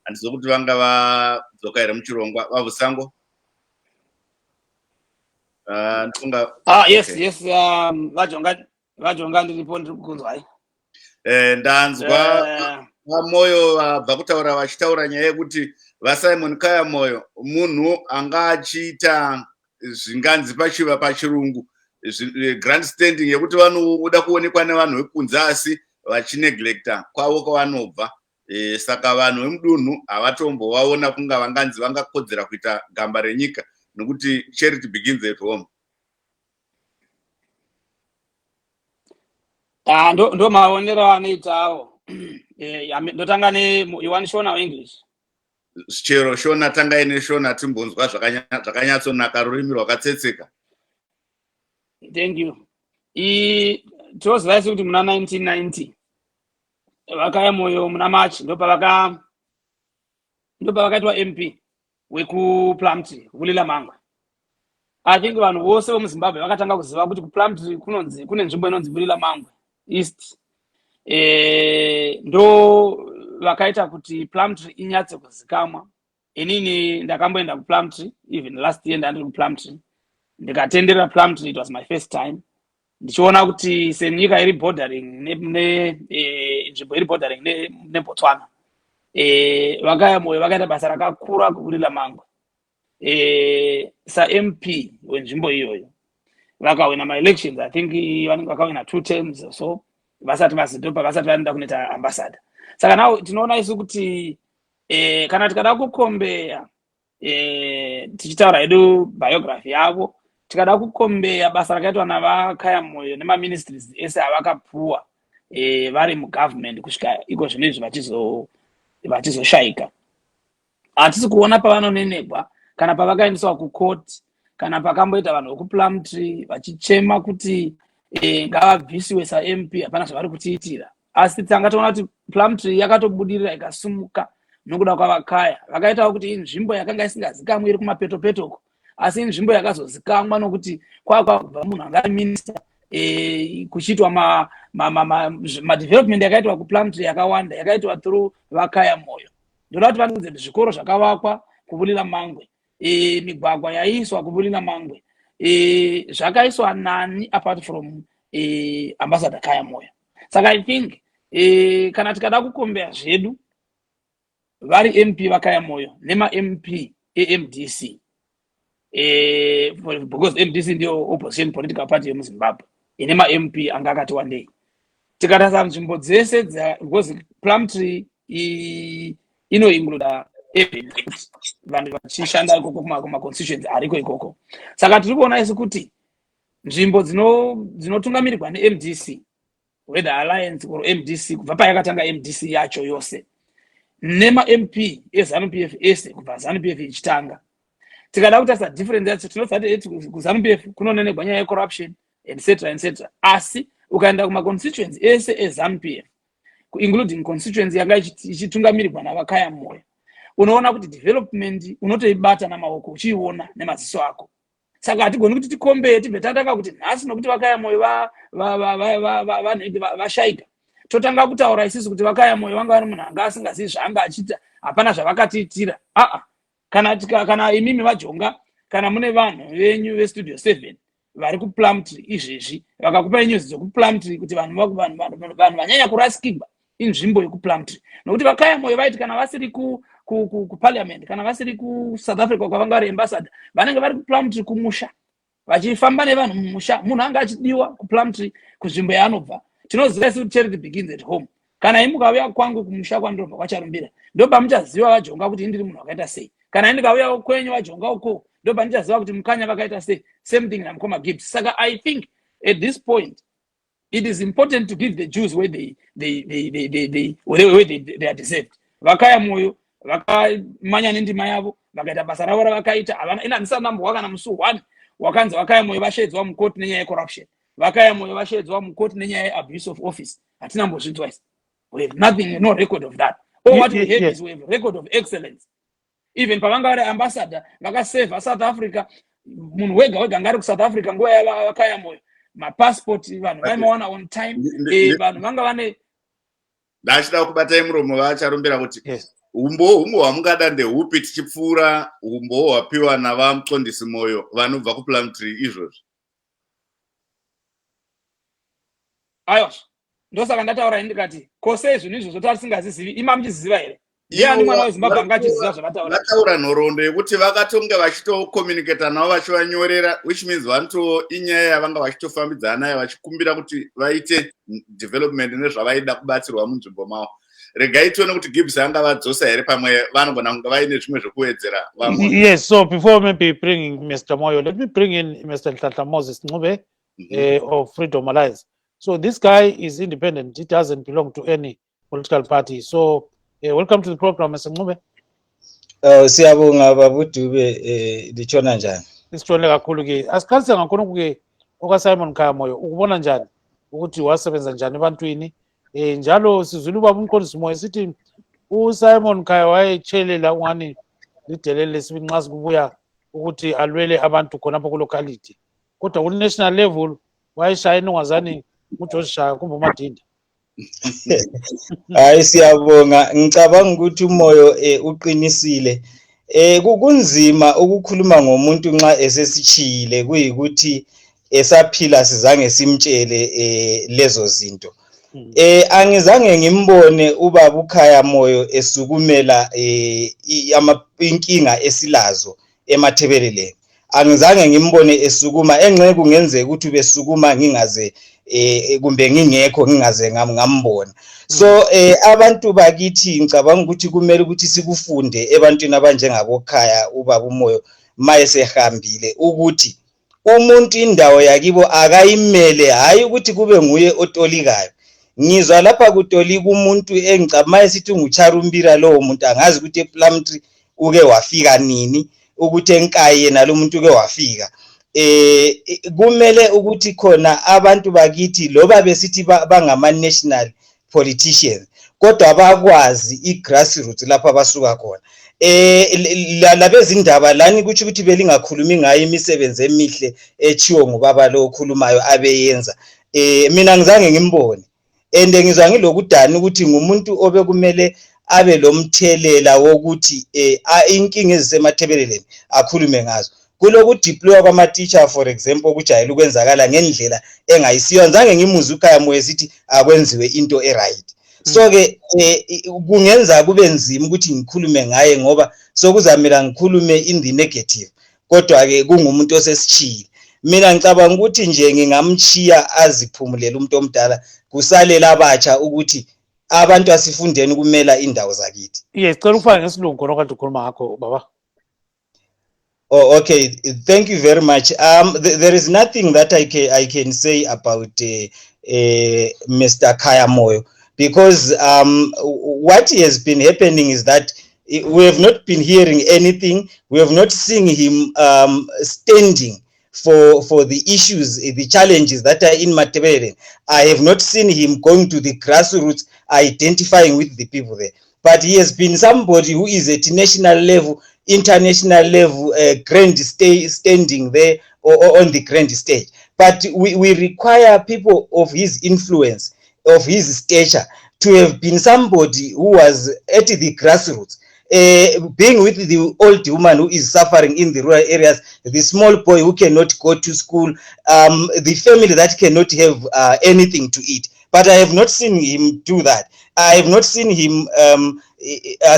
handizokuti vanga vadzoka here muchirongwa Vusango. Yes, vajonga ndiripo ndiri kukunzwai. Ndanzwa Moyo vabva kutaura vachitaura nyaya yekuti vaSimon Khaya Moyo munhu anga achiita zvinganzi pachiva pachirungu grandstanding yekuti vanoda kuonekwa nevanhu vekunze asi vachineglecta kwavo kwavanobva saka vanhu vemudunhu havatombovaona kunga vanganzi vangakodzera kuita gamba renyika nokuti charity begins at home. Ndo maonero anoitawo. Ndotanga you Shona English. Chero Shona tanga ine Shona timbonzwa zvakanyatsonaka rurimi rwakatsetseka. Thank you. Tozivai kuti muna 1990 Khaya Moyo muna March ndo pavakaitwa MP wekuPlumtree kulila mangwa. I think vanhu vose vemuZimbabwe vakatanga kuziva kuti kuPlumtree kune nzvimbo inonzi Bulila Mangwe East. Ndo vakaita kuti Plumtree inyatse kuzikamwa. Inini ndakamboenda kuPlumtree even last year ndandiri kuPlumtree. Ndikatendera Plumtree, it was my first time. Ndichiona kuti senyika iri bordering nzvimbo iri bordering neBotswana. Khaya Moyo vakaita basa rakakura kuBulila Mangwe. MP wenzvimbo iyoyo vakawina ma-elections. I think vakawina 2 terms or so. Vasati vazidopa vasati vanoda kunoita ambassador. Saka now tinoona isu kuti kana tikada kukombeya tichitaura hedu biography yavo tikada kukombeya basa rakaitwa navaKhaya Moyo nema-ministries ese avakapuwa vari mugovernment kusvika iko zvinezvi vachizoshaika. Hatisi kuona pavanonenekwa kana pavakaendeswa kucourt kana pakamboita vanhu vekuPlumtree vachichema kuti ngavabvisiwe saMP hapana zvavari kutiitira. Asi tanga toona kuti Plumtree yakatobudirira ikasumuka nokuda kwavaKhaya. Vakaitawo kuti inzvimbo yakanga isingazikamwi iri kumapetopetoko asi inzvimbo yakazozikamwa nokuti kwakabva munhu anga ari minister kuchiitwa ma-development yakaitwa kuPlumtree yakawanda yakaitwa through vaKhaya Moyo. Ndoda kuti vanonzi zvikoro zvakavakwa kuBulila Mangwe, migwagwa yaiswa kuBulila Mangwe, zvakaiswa nani apart from ambassador Khaya Moyo. Saka I think kana tikada kukombea zvedu vari MP vaKhaya Moyo nema MP eMDC because MDC ndio opposition political party yemuZimbabwe ine ma MP anga akati wandei. Tikatasa nzvimbo dzese because Plumtree ino include vanhu vachishanda ikoko kuma constituency ariko ikoko. Saka tiri kuona isi kuti nzvimbo dzinotungamirirwa neMDC whether alliance or MDC kubva payakatanga MDC yacho yose nema MP eZanu PF ese kubva Zanu PF ichitanga. Tikada kutarisa difference yacho tinofati kuZanu PF kunonenegwa nyaya yecorruption etc. Asi ukaenda kuma constituency ese eZanu PF including constituency yanga ichitungamirirwa navaKhaya Moyo unoona kuti development unotoibata namaoko uchiiona nemaziso ako. Saka hatigoni kuti tikombe tibve tatanga kuti nhasi nokuti vaKhaya Moyo vashaika totanga kutaura isusu kuti vaKhaya Moyo vanga vari munhu anga asingazivi zvaanga achita hapana zvavakatiitira. Kana imimi vajonga kana mune vanhu venyu vestudio 7 vari kuPlumtree izvezvi vakakupai nyuzi dzokuPlumtree kuti vanhu vanyanya kurasikirwa inzvimbo yekuPlumtree nokuti vaKhaya Moyo vaiti kana vasiri kuparliament kana vasiri kuSouth Africa kwavanga vari ambassador vanenge vari kuPlumtree kumusha vachifamba nevanhu mumusha munhu anga achidiwa kuPlumtree kunzvimbo yaanobva. Tinoziva kuti charity begins at home. Kana imukauya kwangu kumusha kwandobva kwaCharumbira ndoba muchaziva vajonga kuti ndiri munhu wakaita sei. Kana indikauya kwenyu vajonga uko ndoba ndichaziva kuti mukanya vakaita sei. Same thing namukoma Gibbs. Saka I think at this point it is important to give the Jews where they are deserved. vaKhaya Moyo vakamanya nendima yavo vakaita basa ravo ravakaita havana ina ndisanambwa kana musi 1 wakanzi vaKhaya Moyo vashedzwa mukoti nenyaya yecorruption. vaKhaya Moyo vashedzwa mukoti nenyaya yeabuse of office. Hatina mbozvinzwa isi. We have nothing, no record of that. All what we have is we have a record of excellence. Even pavanga vari ambassador vakaseva South Africa munhu wega ngari kuSouth Africa nguva yavaKhaya Moyo mapassport vanhu vaimawana on time vanhu vanga vane ndachida kubatai muromo vacharumbira kuti umbo hwamungada ndehupi tichipfuura umbo hwapiwa navaMqondisi Moyo vanobva kuPlumtree izvozvi. Aiwa ndosaka ndataura ndikati kose zvinhu izvozvo tatisingazizivi ima muchiziva here. Ndiani mwana weZimbabwe anga achiziva zvavataura. Vataura nhoroondo yekuti vakatonge vachitocommunicata navo vachivanyorera which means vanto inyaya yavanga vachitofambidzana nayo vachikumbira kuti vaite development nezvavaida kubatsirwa munzvimbo mavo. Regai tione kuti Gibbs anga vadzosa here pamwe vanogona kunge vaine zvimwe zvekuwedzera. Yes, so before maybe bringing Mr. Moyo, let me bring in Mr. Ncube Moses Ncube of Freedom Alliance. So this guy is independent. He doesn't belong to any political party. So welcome to the program, Mr. Ncube. Siyabonga baba Dube lichona njani? Isitshone kakhulu ke. Asikhalise ngakhona kuke okaSimon Khaya Moyo ukubona njani ukuthi wasebenza njani ebantwini. Njalo sizwile ubaba uMqondisi Moyo sithi uSimon Khaya wayechelela ungani lidelele lesibili nxa sikubuya ukuthi alwele abantu khonapho ku locality. Kodwa ku national level wayeshaya inongazani uJoshua kumbe uMadinda. Hayi siyabonga ngicabanga ukuthi uMoyo uqinisile. Kunzima ukukhuluma ngomuntu nxa esesichile kuyikuthi esaphila sizange simtshele lezo zinto. Angizange ngimbone ubaba uKhaya Moyo esukumela inkinga esilazo emathebeleleni. Angizange ngimbone esukuma engxe kungenzeka ukuthi besukuma ngingaze kumbe ngingekho ngingaze ngambona. So abantu bakithi ngicabanga ukuthi kumele ukuthi sikufunde ebantwini abanjengabo Khaya ubaba uMoyo mayesehambile ukuthi umuntu indawo yakibo akayimele hayi ukuthi kube nguye otolikayo. Ngizwa lapha kutolika umuntu engicamaye sithi nguCharumbira lowo muntu angazi ukuthi ePlumtree uke wafika nini ukuthi enkaye nalo muntu uke wafika. Kumele ukuthi khona abantu bakithi loba besithi bangama national politicians kodwa bakwazi igrassroots lapha abasuka khona. Labezindaba lani kuthi ukuthi belingakhulumi ngayo imisebenzi emihle echiwo ngubaba lo okhulumayo abeyenza. Mina ngizange ngimbone ende ngizwa ngilokudana ukuthi ngumuntu obekumele abe lomthelela wokuthi inkinga ezisemathebeleleni akhulume ngazo. Kulokudeploy kwama teacher for example okujayela ukwenzakala ngendlela engayisiyo. Ngizange ngimuzwe uKhaya Moyo sithi akwenziwe into eright. So ke kungenza kube nzima ukuthi ngikhulume ngaye ngoba sokuzamela ngikhulume in the negative, kodwa ke kungumuntu osesichile. Mina ngicabanga ukuthi nje ngingamchiya aziphumulela umuntu omdala, kusalela abatsha ukuthi abantu asifundeni kumela indawo zakithi. Yes, cela ufake ngesilungu khona kanti ukhuluma ngakho baba. Oh, okay. Thank you very much. There is nothing that I can say about Mr. Khaya Moyo, because what has been happening is that we have not been hearing anything. We have not seen him standing for the issues, the challenges that are in Matebele. I have not seen him going to the grassroots, identifying with the people there. But he has been somebody who is at national level, international level, grand standing there or on the grand stage. But we require people of his influence, of his stature, to have been somebody who was at the grassroots, being with the old woman who is suffering in the rural areas, the small boy who cannot go to school, the family that cannot have anything to eat. But I have not seen him do that. I have not seen him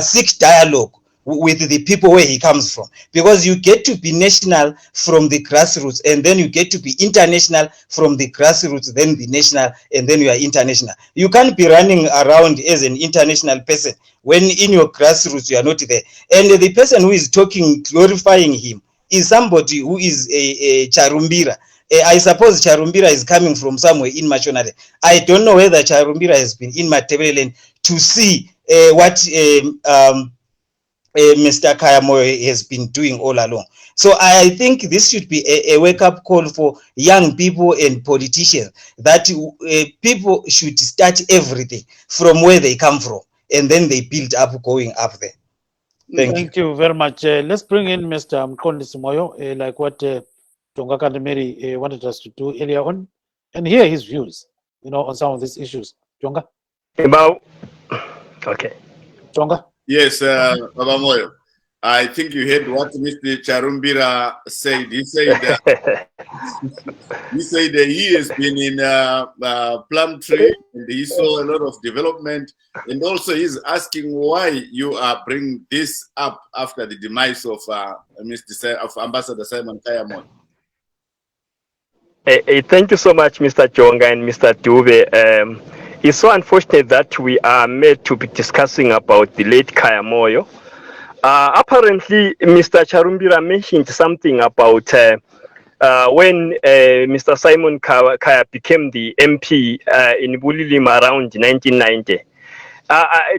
seek dialogue with the people where he comes from, because you get to be national from the grassroots, and then you get to be international from the grassroots, then the national, and then you are international. You can't be running around as an international person when in your grassroots you are not there. And the person who is talking, glorifying him, is somebody who is a Charumbira. I suppose Charumbira is coming from somewhere in Machonade. I don't know whether Charumbira has been in Matebele to see what Mr. Khaya Moyo has been doing all along. So I think this should be a wake-up call for young people and politicians, that people should start everything from where they come from, and then they build up going up there. Thank you very much. Let's bring in Mr. Mqondisi Moyo, like what Tonga Kandemiri wanted us to do earlier on, and hear his views, on some of these issues. Tonga? Okay. Tonga? Yes, Baba Moyo. I think you heard what Mr. Charumbira said. He said he has been in Plum Tree and he saw a lot of development, and also he's asking why you are bringing this up after the demise of Ambassador Simon Khaya Moyo. Thank you so much, Mr. Chonga and Mr. Dube. It's so unfortunate that we are made to be discussing about the late Khaya Moyo. Apparently, Mr. Charumbira mentioned something about when Mr. Simon Khaya became the MP in Bulilim around 1990.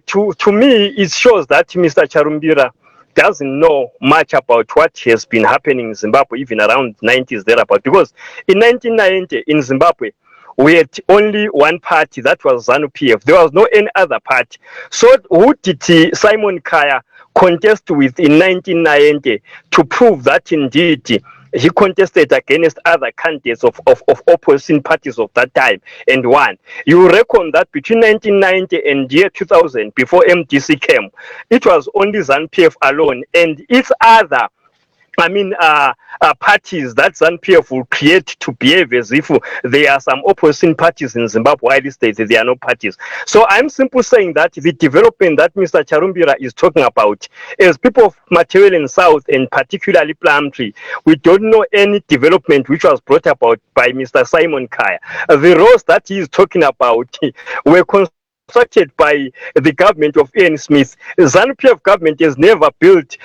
To me, it shows that Mr. Charumbira doesn't know much about what has been happening in Zimbabwe, even around 90s thereabout. Because in 1990 in Zimbabwe, we had only one party, that was Zanu PF. There was no any other party. So who did Simon Khaya contest with in 1990 to prove that indeed he contested against other candidates of opposition parties of that time and won? You reckon that between 1990 and year 2000, before MDC came, it was only Zanu PF alone, and its other parties that Zanu PF will create to behave as if there are some opposition parties in Zimbabwe, while states there are no parties. So I'm simply saying that the development that Mr. Charumbira is talking about, as people of Matebele South and particularly Plum Tree, we don't know any development which was brought about by Mr. Simon Khaya. The roads that he is talking about were constructed by the government of Ian Smith. The Zanu PF government has never built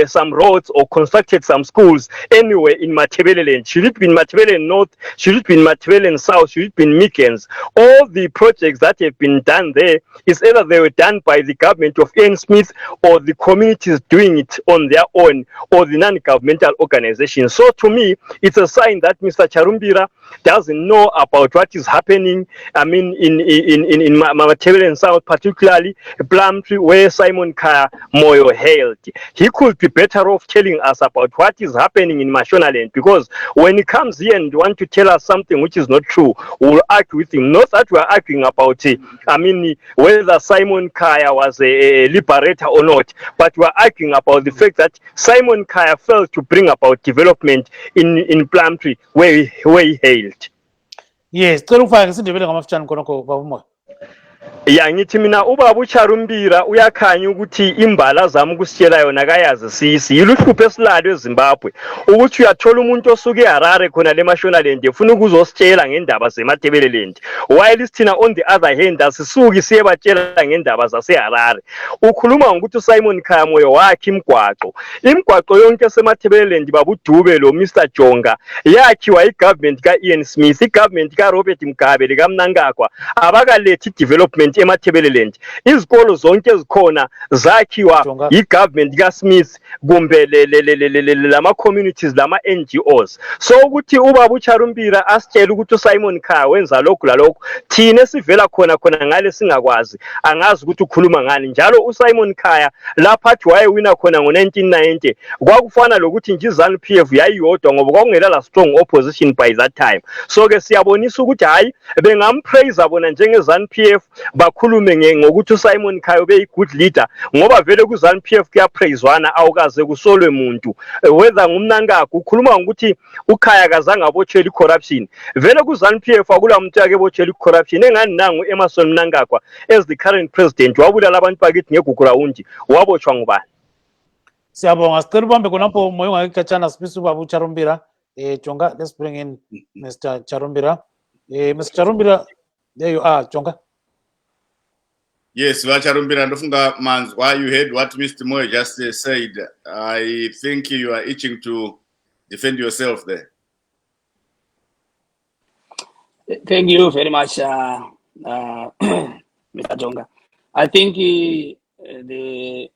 some roads or constructed some schools anywhere in Matebele. Should it be in Matebele North? Should it be in Matebele South? Should it be in Mikens? All the projects that have been done there is either they were done by the government of Ian Smith or the communities doing it on their own, or the non-governmental organizations. So to me, it's a sign that Mr. Charumbira doesn't know about what is happening. In Matebele South, particularly Plum Tree, where Simon Khaya Moyo hailed. He could be better off telling us about what is happening in Mashonaland, because when he comes here and want to tell us something which is not true, we'll argue with him. Not that we're arguing about whether Simon Khaya was a liberator or not, but we're arguing about the fact that Simon Khaya failed to bring about development in Plum Tree where he hailed. Yes, ya ngithi mina ubaba uCharumbira uyakhanya ukuthi imbala zami ukusitshela yona kayazi sisi yiluhlupho esilalo eZimbabwe ukuthi uyathola umuntu osuke eHarare khona leMashonaland efuna ukuzositshela ngendaba zeMathebeleland while sithina on the other hand asisuki siyebatshela ngendaba zaseHarare. Ukhuluma ngokuthi uSimon Khaya Moyo wakhe imigwaqo yonke eseMathebeleland babudube lo Mr Jonga yakhiwa igovernment kaIan Smith, igovernment kaRobert Mugabe likaMnangagwa abakalethi development eMathebeleland. Izikolo zonke ezikhona zakhiwa igovernment kaSmith kumbe lama communities lama NGOs. So ukuthi ubaba uCharumbira asitshela ukuthi uSimon Khaya wenza lokhu lalokho thina sivela khona ngale singakwazi angazi ukuthi ukhuluma ngani. Njalo uSimon Khaya lapha athi wayewina khona ngo1990 kwakufana lokuthi nje Zanu PF yayiyodwa ngoba kwakungela la strong opposition by that time. So ke siyabonisa ukuthi hayi bengampraise bona njenge Zanu PF bakhulume ngokuthi uSimon Khaya ube good leader ngoba vele ku Zanu PF kuyapraisewana awukaze kusolwe umuntu whether ngumnangagwa ukhuluma ngokuthi uKhaya kazange abotshela icorruption vele ku Zanu PF akula umuntu yake botshela icorruption engani nangu Emerson Mnangagwa as the current president wabulala abantu bakithi ngegugurawundi wabotshwa ngubani. Siyabonga sicela ubambe khonapho Moyo ngakekhatshana sibisa ubaba uCharumbira. Jonga, let's bring in Mr. Charumbira. Mr. Charumbira, there you are, Jonga. Yes, Charumbira, ndofunga manzwa, you heard what Mr. Moyo just said. I think you are itching to defend yourself there. Thank you very much, Mr. Jonga. I think the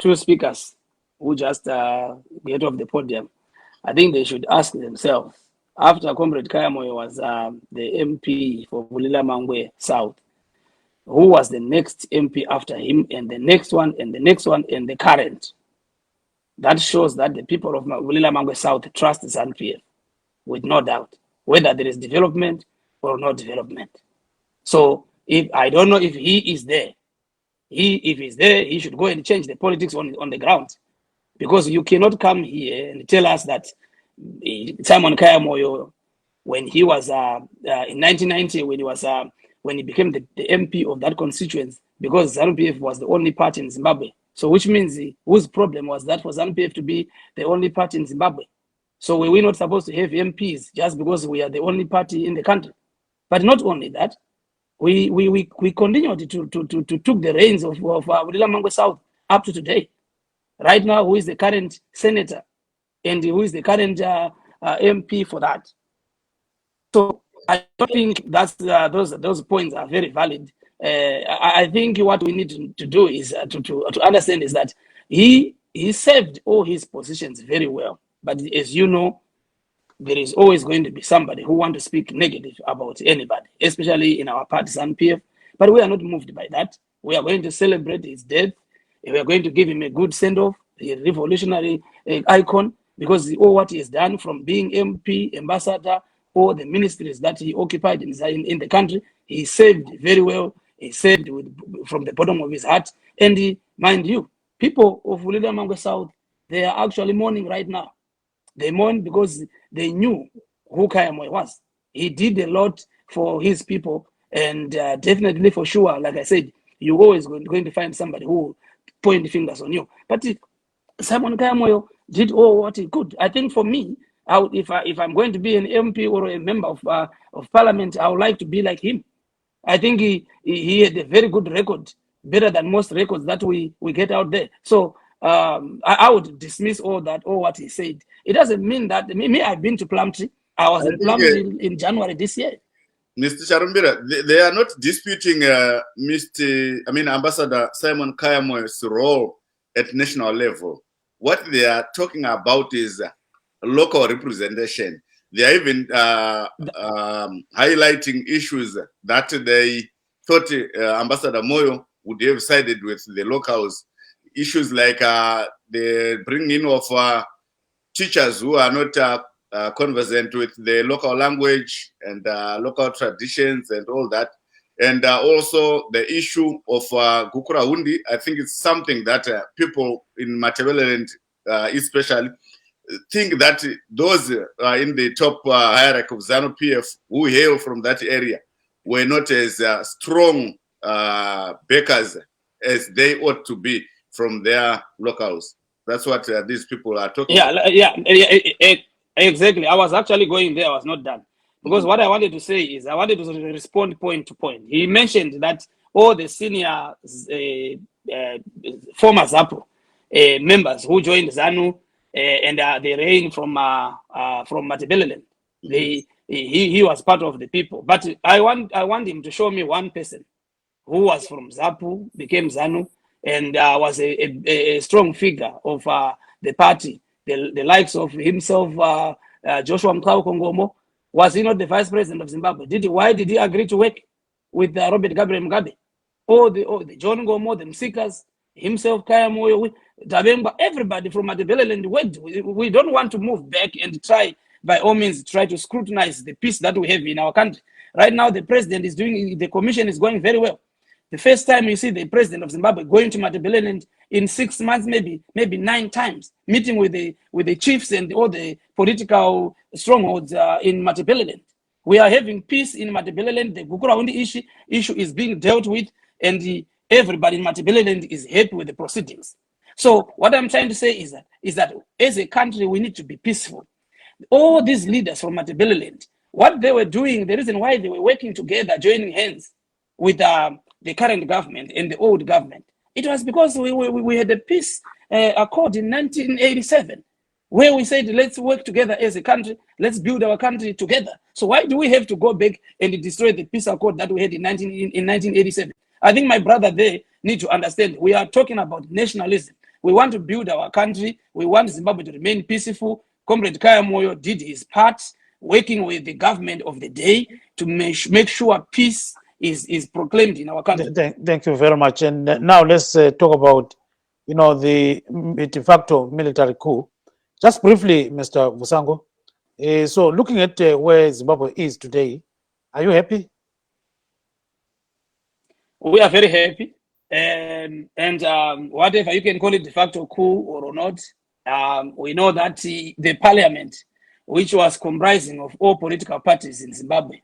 two speakers who just get off the podium, I think they should ask themselves, after Comrade Khaya Moyo was the MP for Vulila-Mangwe South, who was the next MP after him, and the next one, and the next one, and the current? That shows that the people of Vulila-Mangwe South trust Zanu PF, with no doubt, whether there is development or no development. So if I don't know if he is there, if he's there, he should go and change the politics on the ground. Because you cannot come here and tell us that Simon Khaya Moyo, when he was in 1990, when he became the MP of that constituency, because Zanu PF was the only party in Zimbabwe. So which means whose problem was that for Zanu PF to be the only party in Zimbabwe? So were we not supposed to have MPs just because we are the only party in the country? But not only that, we continued to took the reins of Vulila-Mangwe South up to today. Right now, who is the current senator and who is the current MP for that? So I don't think that's those points are very valid. I think what we need to do is to understand is that he served all his positions very well. But as you know, there is always going to be somebody who wants to speak negative about anybody, especially in our party, Zanu PF. But we are not moved by that. We are going to celebrate his death. We are going to give him a good send-off, a revolutionary icon, because all what he has done from being MP, ambassador, all the ministries that he occupied in the country, he served very well. He served from the bottom of his heart. And mind you, people of Vulila-Mangwe South, they are actually mourning right now. They mourn because they knew who Khaya Moyo was. He did a lot for his people, and definitely for sure, like I said, you're always going to find somebody who point fingers on you. But Simon Khaya Moyo did all what he could. I think for me, if I'm going to be an MP or a member of parliament, I would like to be like him. I think he had a very good record, better than most records that we get out there. So I would dismiss all what he said. It doesn't mean that me I've been to Plumtree. I was in Plumtree in January this year. Mr. Charumbira, they are not disputing Ambassador Simon Khaya Moyo's role at national level. What they are talking about is local representation. They are even highlighting issues that they thought Ambassador Moyo would have sided with the locals. Issues like the bringing of teachers who are not conversant with the local language and local traditions and all that. And also the issue of Gukurahundi. I think it's something that people in Matabeleland especially think that those in the top hierarchy of Zanu PF who hail from that area were not as strong bakers as they ought to be from their locals. That's what these people are talking about. Exactly. I was actually going there. I was not done. Because what I wanted to say is I wanted to respond point to point. He mentioned that all the senior former ZAPU members who joined ZANU and they reigned from Matebeleland. He was part of the people. But I want him to show me one person who was from ZAPU, became ZANU, and was a strong figure of the party, the likes of himself, Joshua Mkawu. Was he not the vice president of Zimbabwe? Why did he agree to work with Robert Gabriel Mugabe? The John Ngomo, the Msikas, himself, Khaya Moyo, Dabemba, everybody from Matebeleland worked. We don't want to move back and try, by all means, try to scrutinize the peace that we have in our country. Right now, the president is doing, the commission is going very well. The first time you see the president of Zimbabwe going to Matebeleland in 6 months, maybe 9 times, meeting with the chiefs and all the political strongholds in Matebeleland. We are having peace in Matebeleland. The Gukurahundi issue is being dealt with, and everybody in Matebeleland is happy with the proceedings. So what I'm trying to say is that as a country, we need to be peaceful. All these leaders from Matebeleland, what they were doing, the reason why they were working together, joining hands with the current government and the old government, it was because we had a peace accord in 1987, where we said, let's work together as a country, let's build our country together. So why do we have to go back and destroy the peace accord that we had in 1987? I think my brother there need to understand, we are talking about nationalism. We want to build our country. We want Zimbabwe to remain peaceful. Comrade Khaya Moyo did his part, working with the government of the day to make sure peace is proclaimed in our country. Thank you very much. And now let's talk about, the de facto military coup. Just briefly, Mr. Chusango. So looking at where Zimbabwe is today, are you happy? We are very happy. And whatever you can call it, de facto coup or not, we know that the parliament, which was comprising of all political parties in Zimbabwe,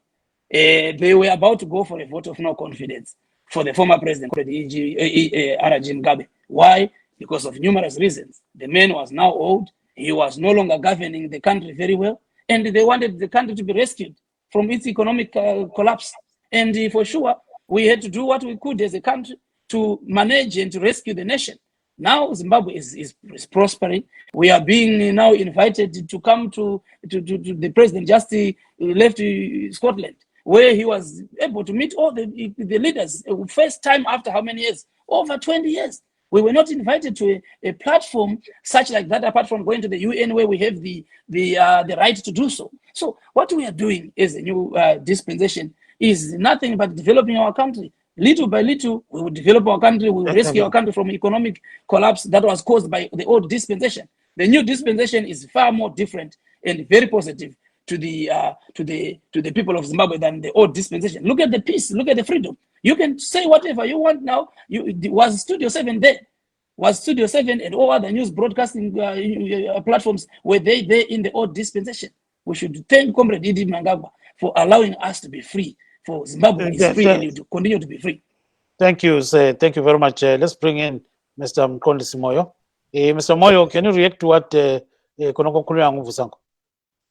they were about to go for a vote of no confidence for the former president, R.G. Mugabe. Why? Because of numerous reasons. The man was now old. He was no longer governing the country very well. And they wanted the country to be rescued from its economic collapse. And for sure, we had to do what we could as a country to manage and to rescue the nation. Now Zimbabwe is prospering. We are being now invited to come to the president just left Scotland, where he was able to meet all the leaders. First time after how many years? Over 20 years. We were not invited to a platform such like that, apart from going to the UN, where we have the right to do so. So what we are doing as a new dispensation is nothing but developing our country. Little by little, we will develop our country. We will rescue our country from economic collapse that was caused by the old dispensation. The new dispensation is far more different and very positive to the people of Zimbabwe than the old dispensation. Look at the peace. Look at the freedom. You can say whatever you want now. Was Studio 7 there? Was Studio 7 and all other news broadcasting platforms, were they there in the old dispensation? We should thank Comrade Idi Mnangagwa for allowing us to be free. For Zimbabwe is free and to continue to be free. Thank you, sir. Thank you very much. Let's bring in Mr. Mqondisi Moyo. Mr. Moyo, can you react to what Konoko Kuliangu Vusango?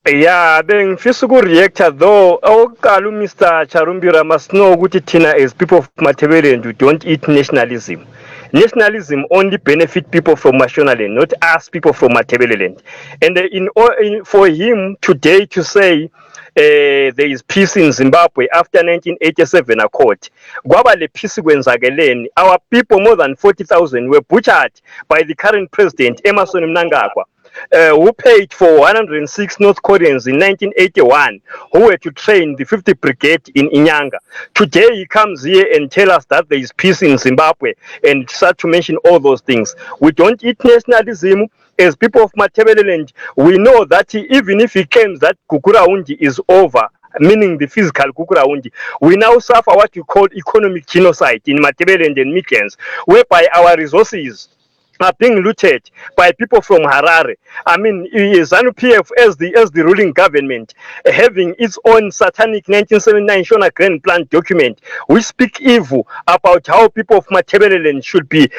Yeah, then physical reactor though, Mr. Charumbira must know what Tina is people of Matebeleland who don't eat nationalism. Nationalism only benefit people from Mashonaland, not us people from Matebeleland. And for him today to say there is peace in Zimbabwe after 1987 accord, our people, more than 40,000, were butchered by the current president, Emmerson Mnangagwa. Who paid for 106 North Koreans in 1981 who were to train the 50th Brigade in Inyanga. Today he comes here and tells us that there is peace in Zimbabwe and start to mention all those things. We don't eat nationalism. As people of Matebeleland, we know that even if he claims that Gukurahundi is over, meaning the physical Gukurahundi, we now suffer what you call economic genocide in Matebeleland and Midlands, whereby our resources are being looted by people from Harare. I mean, Zanu PF as the ruling government, having its own satanic 1979 Shona Grand Plan document, we speak evil about how people of Matabeleland should be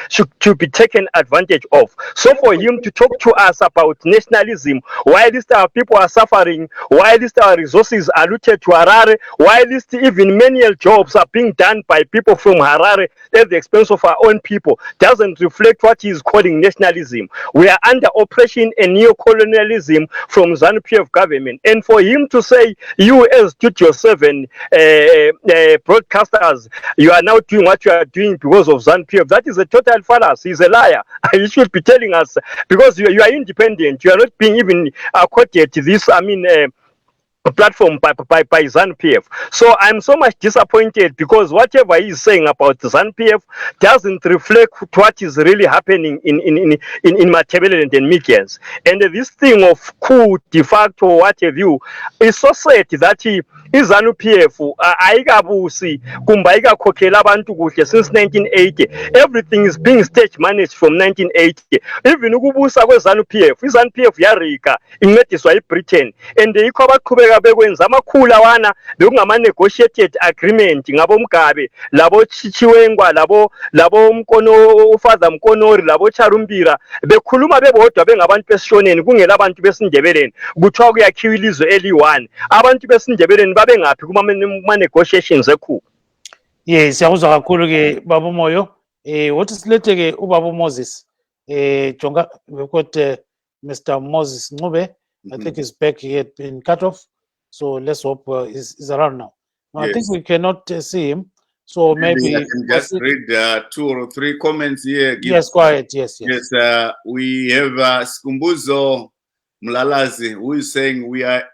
taken advantage of. So for him to talk to us about nationalism, while these our people are suffering, while these our resources are looted to Harare, while these even menial jobs are being done by people from Harare at the expense of our own people, doesn't reflect what he is calling nationalism. We are under oppression and neo-colonialism from Zanu PF government. And for him to say, you as Studio 7 broadcasters, you are now doing what you are doing because of Zanu PF, that is a total fallacy. He's a liar. He should be telling us, because you are independent, you are not being even accorded this, platform by Zanu PF. So I'm so much disappointed, because whatever he's saying about Zanu PF doesn't reflect what is really happening in Matabeleland and Mikians. And this thing of coup de facto, what have you, is so sad that Zanu PF ayikabusi kumbe ayikakhokela abantu kuhle since 1980. Everything is being stage managed from 1980. Even ukubusa kweZanu PF, iZanu PF yarika incediswa yiBritain, and yikho abaqhubeka bekwenza amakhulu awana bekungama-negotiated agreement ngabo Mgabe, labo Chichiwengwa, labo ufather Mkonori, labo Charumbira, bekhuluma bebodwa bengabantu besishoneni kungela abantu besindebeleni, kuthiwa kuyakhiwa ilizwe eli-1. Abantu besindebeleni babe ngaphi kuma-negotiations ekhu? Yes, siyakuzwa kakhulu ke Baba Moyo. Wothi silethe ke uBaba Moses. Jonga, we've got Mr. Moses Ncube. I think he's back. He had been cut off. So let's hope he's around now. Yes. I think we cannot see him. So maybe I can just read 2 or 3 comments here. Yes, quiet. Yes. Yes, we have Skumbuzo Mlalazi, who is saying we are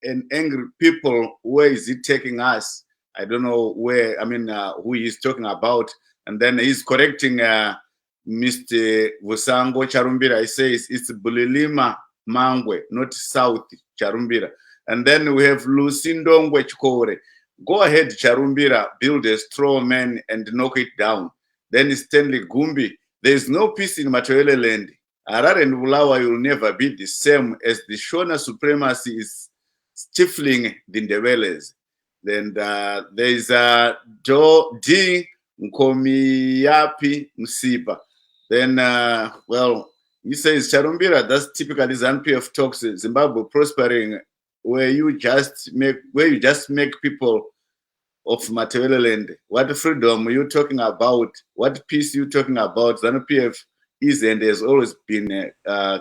an angry people. Where is it taking us? I don't know where, who he's talking about. And then he's correcting Mr. Chusango Charumbira. He says it's Bulilima Mangwe, not South Charumbira. And then we have Lusindongwe Chikore. Go ahead, Charumbira, build a straw man and knock it down. Then Stanley Gumbi. There is no peace in Matabeleland. Harare and Bulawa will never be the same, as the Shona supremacy is stifling the Ndeweles. Then there is a D Nkomiyapi Msipa. Then, he says, Charumbira, that's typically Zanu PF talks, Zimbabwe prospering, where you just make people of Matabeleland. What freedom are you talking about? What peace are you talking about? Zanu PF is and has always been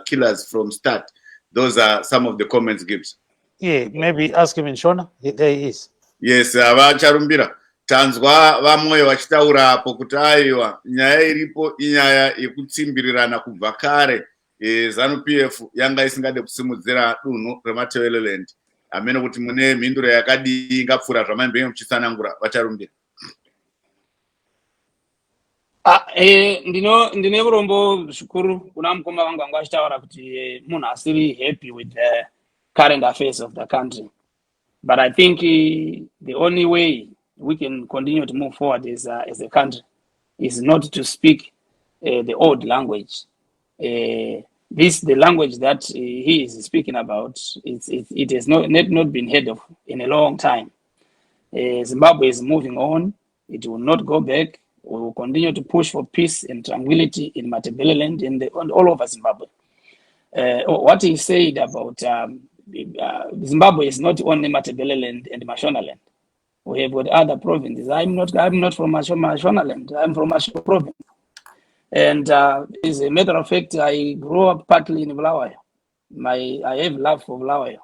killers from start. Those are some of the comments gives. Yeah, maybe ask him in Shona. There he is. Yes, Charumbira. Tanzwa vamwe vachitaura apo kuti aiwa nyaya iripo inyaya yekutsimbirirana kubva kare. Zanu PF yanga isingade kusimudzira dunhu reMatabeleland. Amene kuti mune mhinduro yakadii ingapfuura zvamaimbenge muchisanangura Vacharumbira. Ndine urombo zvikuru kuna mukoma wangu anga achitaura kuti munhu asiri happy with the current affairs of the country. But I think the only way we can continue to move forward as a country is not to speak the old language. The language that he is speaking about, it has not been heard of in a long time. Zimbabwe is moving on. It will not go back. We will continue to push for peace and tranquility in Matabeleland and all over Zimbabwe. What he said about Zimbabwe is not only Matabeleland and Mashonaland. We have got other provinces. I'm not from Mashonaland. I'm from Masho province. And as a matter of fact, I grew up partly in Bulawayo. I have love for Bulawayo.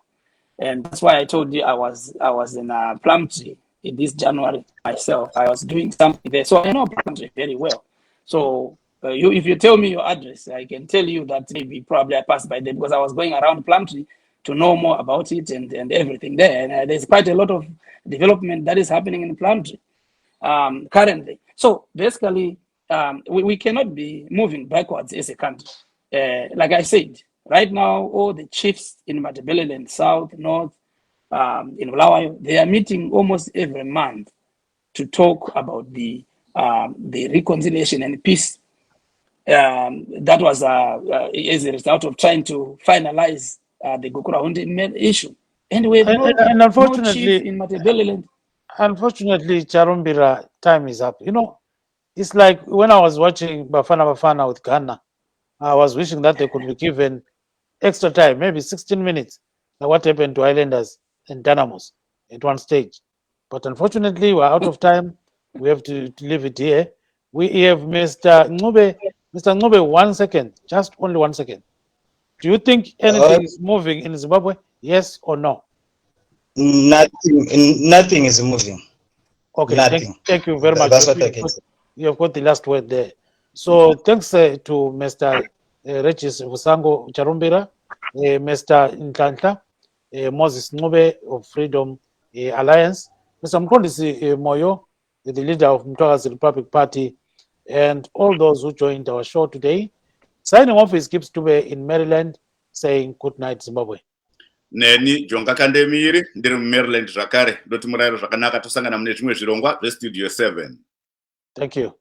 And that's why I told you I was in a plum tree in this January myself. I was doing something there. So I know plum tree very well. So if you tell me your address, I can tell you that maybe probably I passed by there because I was going around plum tree to know more about it and everything there. And there's quite a lot of development that is happening in Plumtree currently. So basically, we cannot be moving backwards as a country. Like I said, right now, all the chiefs in Matabeleland, South, North, in Bulawayo, they are meeting almost every month to talk about the reconciliation and peace that was as a result of trying to finalize the Gukurahundi issue. And we have And no unfortunately, chief in Matebeleland. Unfortunately, Charumbira, time is up. You know, it's like when I was watching Bafana with Ghana, I was wishing that they could be given extra time, maybe 16 minutes, like what happened to Islanders and Dynamos at one stage. But unfortunately, we're out of time. We have to leave it here. We have Mr. Ncube. Mr. Ncube, 1 second, just only 1 second. Do you think anything is moving in Zimbabwe? Yes or no? Nothing is moving. Okay, Nothing. Thank you very much. That's what I can say. You have got the last word there. So thanks to Mr. Regis Chusango Charumbira, Mr. Nhlanhla, Moses Ncube of Freedom Alliance, Mr. Mqondisi Moyo, the leader of Mtwakazi Republic Party, and all those who joined our show today. Signing off is Gibbs Dube in Maryland, saying good night, Zimbabwe. Neni Jonga Kandemiri, ndiri Maryland zvakare, ndoti murayiro zvakanaka tosangana mune zvimwe zvirongwa zveStudio 7. Thank you.